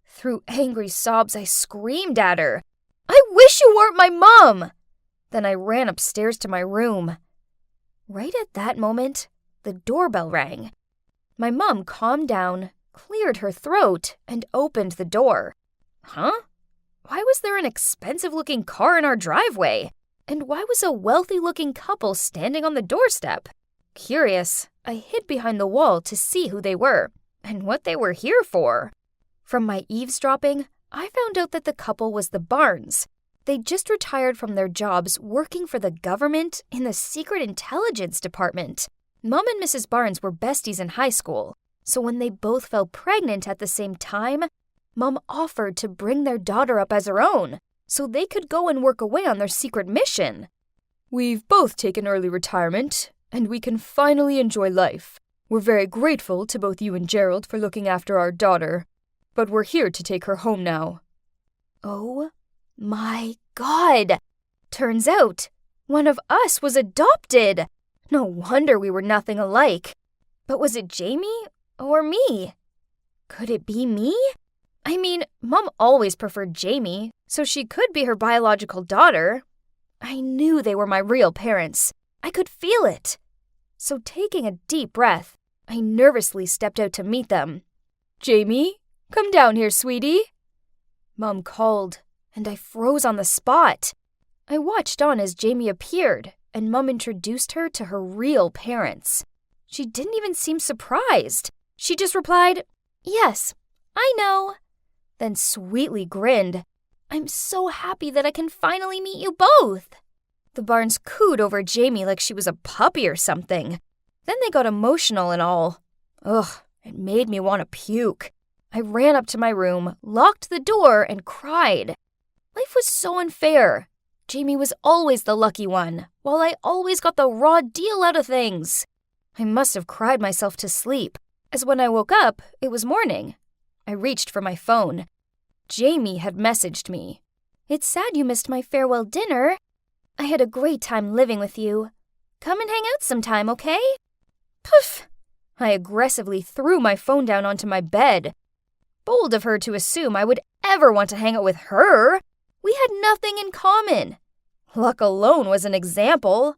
Through angry sobs, I screamed at her. I wish you weren't my mom! Then I ran upstairs to my room. Right at that moment, the doorbell rang. My mom calmed down, cleared her throat, and opened the door. Huh? Why was there an expensive-looking car in our driveway? And why was a wealthy-looking couple standing on the doorstep? Curious, I hid behind the wall to see who they were and what they were here for. From my eavesdropping, I found out that the couple was the Barnes. They'd just retired from their jobs working for the government in the Secret Intelligence Department. Mom and Mrs. Barnes were besties in high school, so when they both fell pregnant at the same time, Mom offered to bring their daughter up as her own, so they could go and work away on their secret mission. We've both taken early retirement, and we can finally enjoy life. We're very grateful to both you and Gerald for looking after our daughter, but we're here to take her home now. Oh my God! Turns out, one of us was adopted! No wonder we were nothing alike. But was it Jamie or me? Could it be me? I mean, Mom always preferred Jamie, so she could be her biological daughter. I knew they were my real parents. I could feel it. So taking a deep breath, I nervously stepped out to meet them. Jamie, come down here, sweetie. Mom called, and I froze on the spot. I watched on as Jamie appeared, and Mom introduced her to her real parents. She didn't even seem surprised. She just replied, "Yes, I know," then sweetly grinned. I'm so happy that I can finally meet you both. The Barnes cooed over Jamie like she was a puppy or something. Then they got emotional and all. Ugh, it made me want to puke. I ran up to my room, locked the door, and cried. Life was so unfair. Jamie was always the lucky one, while I always got the raw deal out of things. I must have cried myself to sleep, as when I woke up, it was morning. I reached for my phone. Jamie had messaged me. It's sad you missed my farewell dinner. I had a great time living with you. Come and hang out sometime, okay? Poof! I aggressively threw my phone down onto my bed. Bold of her to assume I would ever want to hang out with her. We had nothing in common. Luck alone was an example.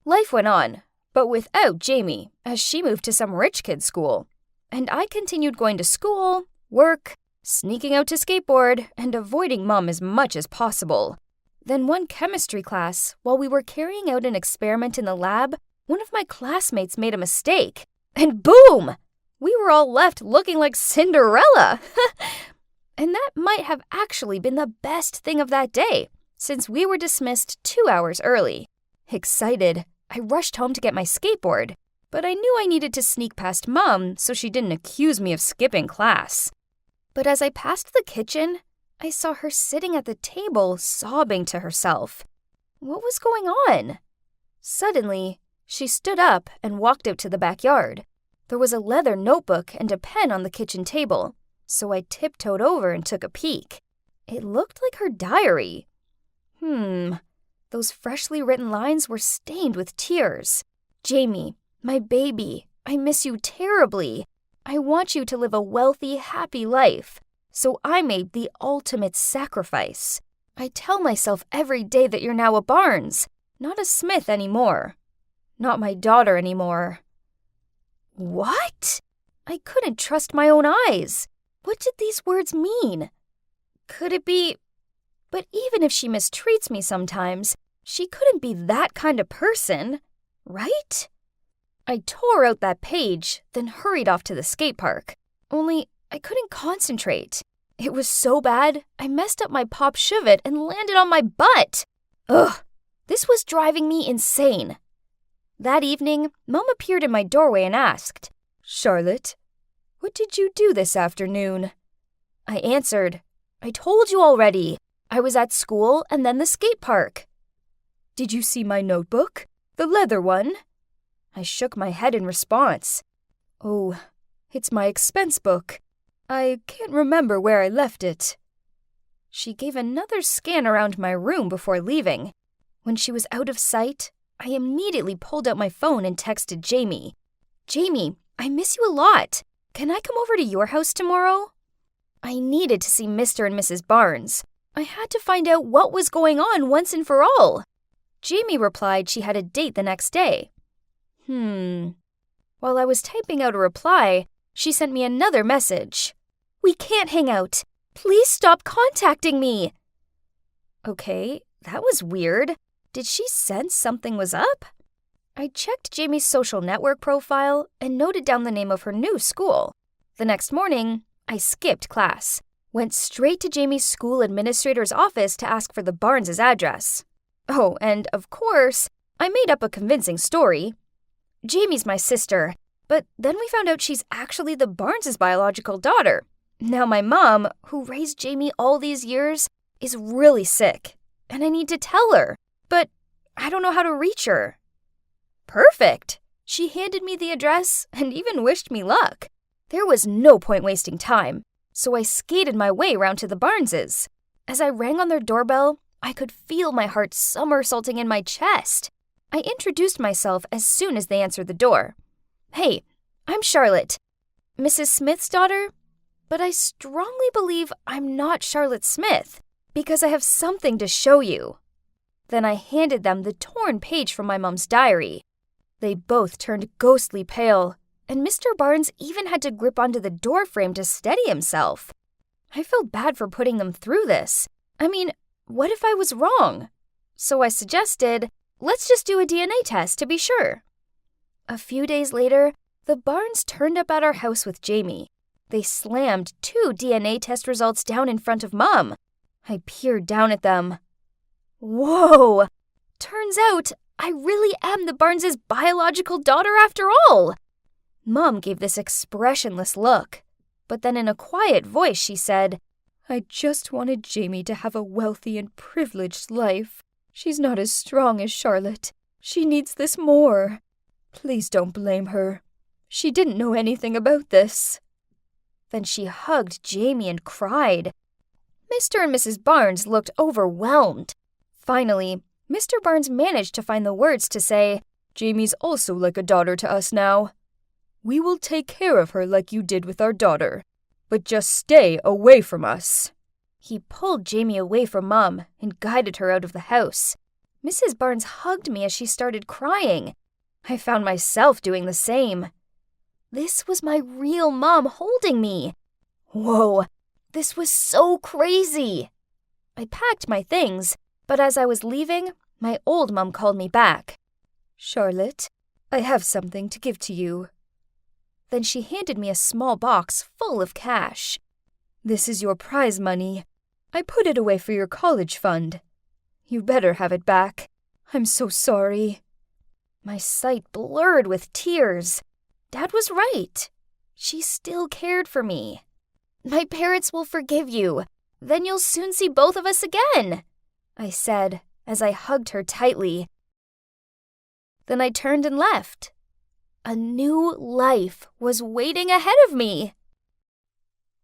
Life went on, but without Jamie, as she moved to some rich kid's school. And I continued going to school, work, sneaking out to skateboard, and avoiding Mom as much as possible. Then one chemistry class, while we were carrying out an experiment in the lab, one of my classmates made a mistake. And boom! We were all left looking like Cinderella. And that might have actually been the best thing of that day, since we were dismissed 2 hours early. Excited, I rushed home to get my skateboard, but I knew I needed to sneak past Mom so she didn't accuse me of skipping class. But as I passed the kitchen, I saw her sitting at the table sobbing to herself. What was going on? Suddenly, she stood up and walked out to the backyard. There was a leather notebook and a pen on the kitchen table, so I tiptoed over and took a peek. It looked like her diary. Those freshly written lines were stained with tears. Jamie, my baby, I miss you terribly. I want you to live a wealthy, happy life. So I made the ultimate sacrifice. I tell myself every day that you're now a Barnes, not a Smith anymore. Not my daughter anymore. What? I couldn't trust my own eyes. What did these words mean? Could it be... But even if she mistreats me sometimes, she couldn't be that kind of person, right? I tore out that page, then hurried off to the skate park. Only I couldn't concentrate. It was so bad, I messed up my pop shove-it and landed on my butt. Ugh, this was driving me insane. That evening, Mom appeared in my doorway and asked, Charlotte, what did you do this afternoon? I answered, I told you already. I was at school and then the skate park. Did you see my notebook? The leather one? I shook my head in response. Oh, it's my expense book. I can't remember where I left it. She gave another scan around my room before leaving. When she was out of sight, I immediately pulled out my phone and texted Jamie. Jamie, I miss you a lot. Can I come over to your house tomorrow? I needed to see Mr. and Mrs. Barnes. I had to find out what was going on once and for all. Jamie replied she had a date the next day. While I was typing out a reply, she sent me another message. "We can't hang out. Please stop contacting me." Okay, that was weird. Did she sense something was up? I checked Jamie's social network profile and noted down the name of her new school. The next morning, I skipped class, went straight to Jamie's school administrator's office to ask for the Barnes' address. Oh, and of course, I made up a convincing story. Jamie's my sister, but then we found out she's actually the Barnes' biological daughter. Now my mom, who raised Jamie all these years, is really sick, and I need to tell her, but I don't know how to reach her. Perfect! She handed me the address and even wished me luck. There was no point wasting time, so I skated my way round to the Barneses. As I rang on their doorbell, I could feel my heart somersaulting in my chest. I introduced myself as soon as they answered the door. "Hey, I'm Charlotte, Mrs. Smith's daughter, but I strongly believe I'm not Charlotte Smith because I have something to show you." Then I handed them the torn page from my mom's diary. They both turned ghostly pale, and Mr. Barnes even had to grip onto the doorframe to steady himself. I felt bad for putting them through this. I mean, what if I was wrong? So I suggested, let's just do a DNA test to be sure. A few days later, the Barnes turned up at our house with Jamie. They slammed 2 DNA test results down in front of Mom. I peered down at them. Whoa! Turns out I really am the Barnes' biological daughter after all! Mom gave this expressionless look, but then in a quiet voice she said, "I just wanted Jamie to have a wealthy and privileged life. She's not as strong as Charlotte. She needs this more. Please don't blame her. She didn't know anything about this." Then she hugged Jamie and cried. Mr. and Mrs. Barnes looked overwhelmed. Finally, Mr. Barnes managed to find the words to say, "Jamie's also like a daughter to us now. We will take care of her like you did with our daughter, but just stay away from us." He pulled Jamie away from Mom and guided her out of the house. Mrs. Barnes hugged me as she started crying. I found myself doing the same. This was my real mom holding me. Whoa, this was so crazy. I packed my things, but as I was leaving, my old mom called me back. "Charlotte, I have something to give to you." Then she handed me a small box full of cash. "This is your prize money. I put it away for your college fund. You better have it back. I'm so sorry." My sight blurred with tears. Dad was right. She still cared for me. "My parents will forgive you. Then you'll soon see both of us again," I said as I hugged her tightly. Then I turned and left. A new life was waiting ahead of me.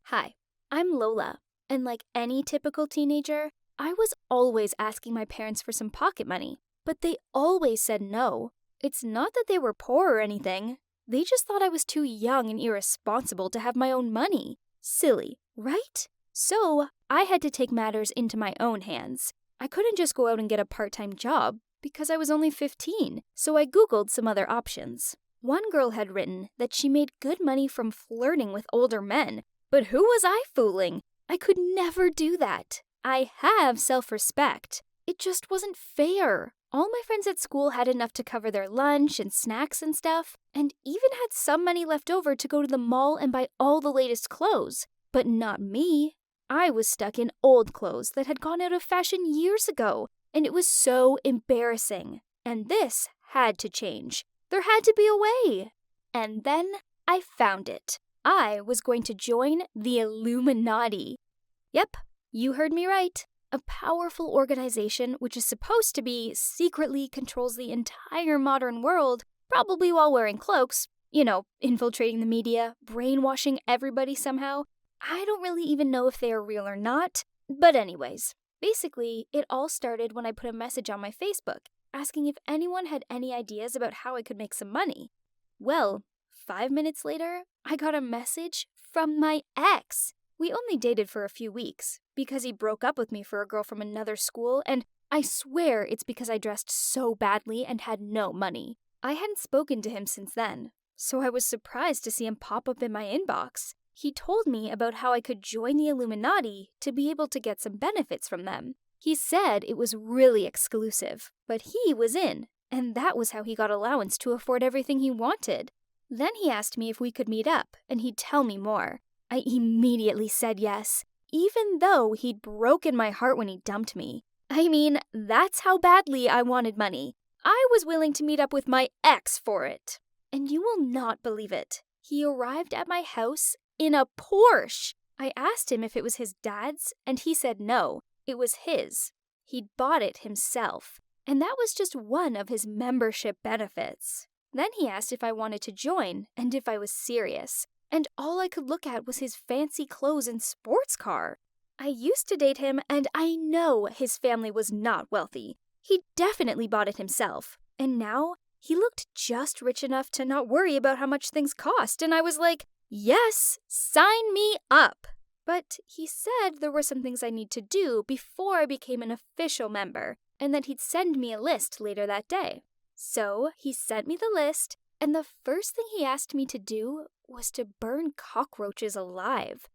Hi, I'm Lola, and like any typical teenager, I was always asking my parents for some pocket money, but they always said no. It's not that they were poor or anything. They just thought I was too young and irresponsible to have my own money. Silly, right? So I had to take matters into my own hands. I couldn't just go out and get a part-time job because I was only 15, so I Googled some other options. One girl had written that she made good money from flirting with older men, but who was I fooling? I could never do that. I have self-respect. It just wasn't fair. All my friends at school had enough to cover their lunch and snacks and stuff, and even had some money left over to go to the mall and buy all the latest clothes. But not me. I was stuck in old clothes that had gone out of fashion years ago, and it was so embarrassing. And this had to change. There had to be a way. And then I found it. I was going to join the Illuminati. Yep, you heard me right. A powerful organization which is supposed to be secretly controls the entire modern world, probably while wearing cloaks, infiltrating the media, brainwashing everybody somehow. I don't really even know if they are real or not. But anyways, basically, it all started when I put a message on my Facebook asking if anyone had any ideas about how I could make some money. Well, 5 minutes later, I got a message from my ex. We only dated for a few weeks because he broke up with me for a girl from another school, and I swear it's because I dressed so badly and had no money. I hadn't spoken to him since then, so I was surprised to see him pop up in my inbox. He told me about how I could join the Illuminati to be able to get some benefits from them. He said it was really exclusive, but he was in, and that was how he got allowance to afford everything he wanted. Then he asked me if we could meet up, and he'd tell me more. I immediately said yes, even though he'd broken my heart when he dumped me. I mean, that's how badly I wanted money. I was willing to meet up with my ex for it. And you will not believe it. He arrived at my house in a Porsche. I asked him if it was his dad's, and he said no, it was his. He'd bought it himself, and that was just one of his membership benefits. Then he asked if I wanted to join, and if I was serious, and all I could look at was his fancy clothes and sports car. I used to date him, and I know his family was not wealthy. He definitely bought it himself, and now he looked just rich enough to not worry about how much things cost, and I was like, yes, sign me up. But he said there were some things I need to do before I became an official member, and that he'd send me a list later that day. So he sent me the list, and the first thing he asked me to do was to burn cockroaches alive.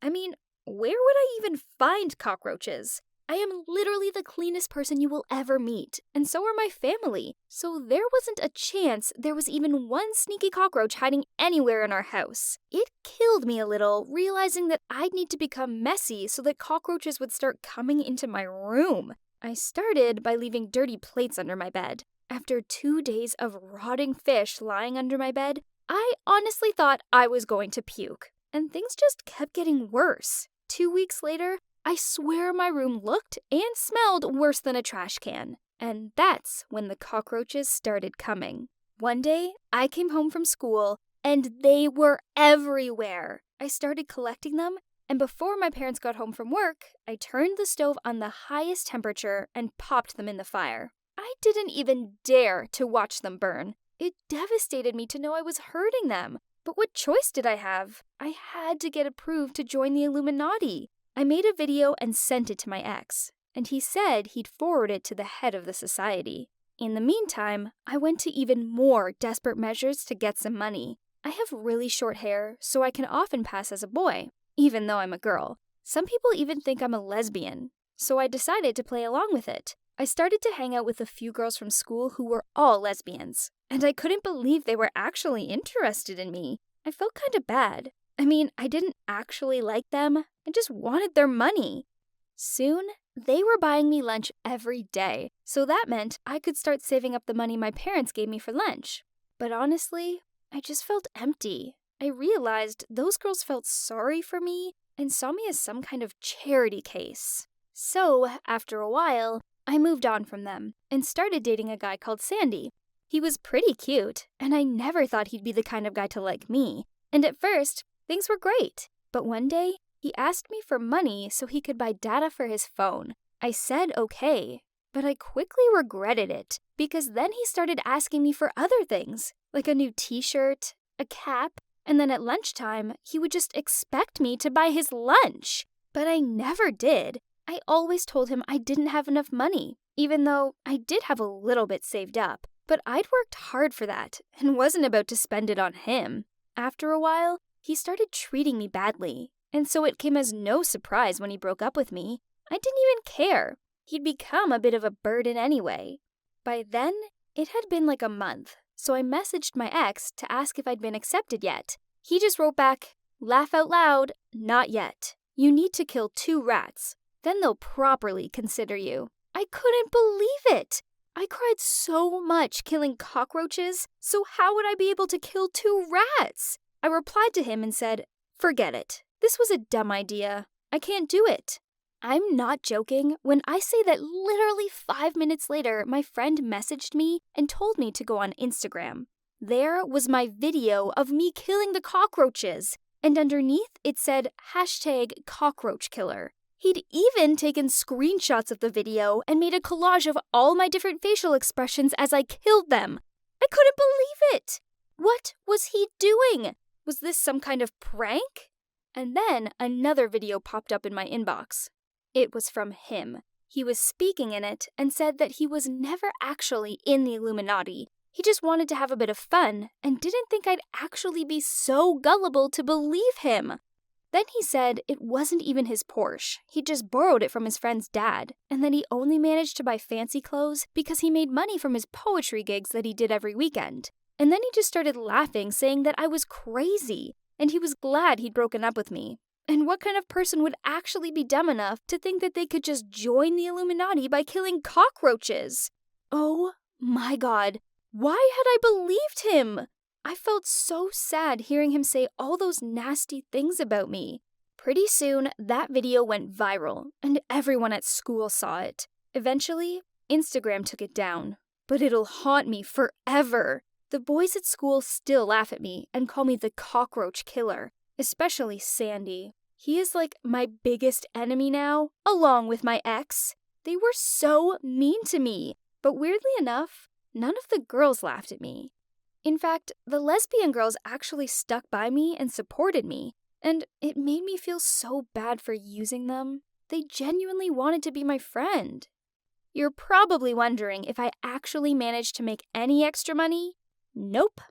I mean, where would I even find cockroaches? I am literally the cleanest person you will ever meet, and so are my family. So there wasn't a chance there was even one sneaky cockroach hiding anywhere in our house. It killed me a little, realizing that I'd need to become messy so that cockroaches would start coming into my room. I started by leaving dirty plates under my bed. After 2 days of rotting fish lying under my bed, I honestly thought I was going to puke, and things just kept getting worse. 2 weeks later, I swear my room looked and smelled worse than a trash can. And that's when the cockroaches started coming. One day, I came home from school, and they were everywhere. I started collecting them, and before my parents got home from work, I turned the stove on the highest temperature and popped them in the fire. I didn't even dare to watch them burn. It devastated me to know I was hurting them. But what choice did I have? I had to get approved to join the Illuminati. I made a video and sent it to my ex, and he said he'd forward it to the head of the society. In the meantime, I went to even more desperate measures to get some money. I have really short hair, so I can often pass as a boy, even though I'm a girl. Some people even think I'm a lesbian, so I decided to play along with it. I started to hang out with a few girls from school who were all lesbians, and I couldn't believe they were actually interested in me. I felt kind of bad. I mean, I didn't actually like them, I just wanted their money. Soon, they were buying me lunch every day, so that meant I could start saving up the money my parents gave me for lunch. But honestly, I just felt empty. I realized those girls felt sorry for me and saw me as some kind of charity case. So, after a while, I moved on from them and started dating a guy called Sandy. He was pretty cute, and I never thought he'd be the kind of guy to like me. And at first, things were great. But one day, he asked me for money so he could buy data for his phone. I said okay, but I quickly regretted it because then he started asking me for other things, like a new t-shirt, a cap, and then at lunchtime, he would just expect me to buy his lunch. But I never did. I always told him I didn't have enough money, even though I did have a little bit saved up. But I'd worked hard for that and wasn't about to spend it on him. After a while, he started treating me badly, and so it came as no surprise when he broke up with me. I didn't even care. He'd become a bit of a burden anyway. By then, it had been like a month, so I messaged my ex to ask if I'd been accepted yet. He just wrote back, "Laugh out loud, not yet. You need to kill 2 rats. Then they'll properly consider you." I couldn't believe it. I cried so much killing cockroaches, so how would I be able to kill 2 rats? I replied to him and said, "Forget it. This was a dumb idea. I can't do it." I'm not joking when I say that literally 5 minutes later, my friend messaged me and told me to go on Instagram. There was my video of me killing the cockroaches, and underneath it said #cockroachkiller. He'd even taken screenshots of the video and made a collage of all my different facial expressions as I killed them. I couldn't believe it. What was he doing? Was this some kind of prank? And then another video popped up in my inbox. It was from him. He was speaking in it and said that he was never actually in the Illuminati, He just wanted to have a bit of fun and didn't think I'd actually be so gullible to believe him. Then he said it wasn't even his Porsche. He just borrowed it from his friend's dad, and that he only managed to buy fancy clothes because he made money from his poetry gigs that he did every weekend. And then he just started laughing, saying that I was crazy, and he was glad he'd broken up with me. And what kind of person would actually be dumb enough to think that they could just join the Illuminati by killing cockroaches? Oh my God, why had I believed him? I felt so sad hearing him say all those nasty things about me. Pretty soon, that video went viral, and everyone at school saw it. Eventually, Instagram took it down. But it'll haunt me forever. The boys at school still laugh at me and call me the cockroach killer, especially Sandy. He is like my biggest enemy now, along with my ex. They were so mean to me, but weirdly enough, none of the girls laughed at me. In fact, the lesbian girls actually stuck by me and supported me, and it made me feel so bad for using them. They genuinely wanted to be my friend. You're probably wondering if I actually managed to make any extra money? Nope.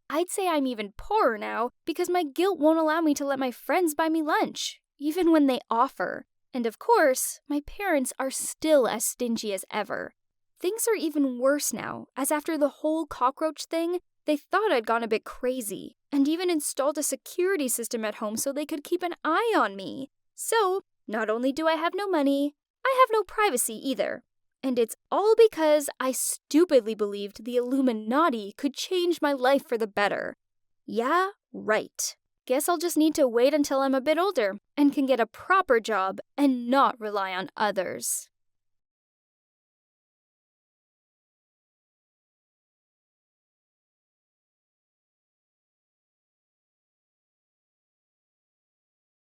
I'd say I'm even poorer now because my guilt won't allow me to let my friends buy me lunch, even when they offer. And of course, my parents are still as stingy as ever. Things are even worse now, as after the whole cockroach thing, they thought I'd gone a bit crazy, and even installed a security system at home so they could keep an eye on me. So, not only do I have no money, I have no privacy either. And it's all because I stupidly believed the Illuminati could change my life for the better. Yeah, right. Guess I'll just need to wait until I'm a bit older and can get a proper job and not rely on others.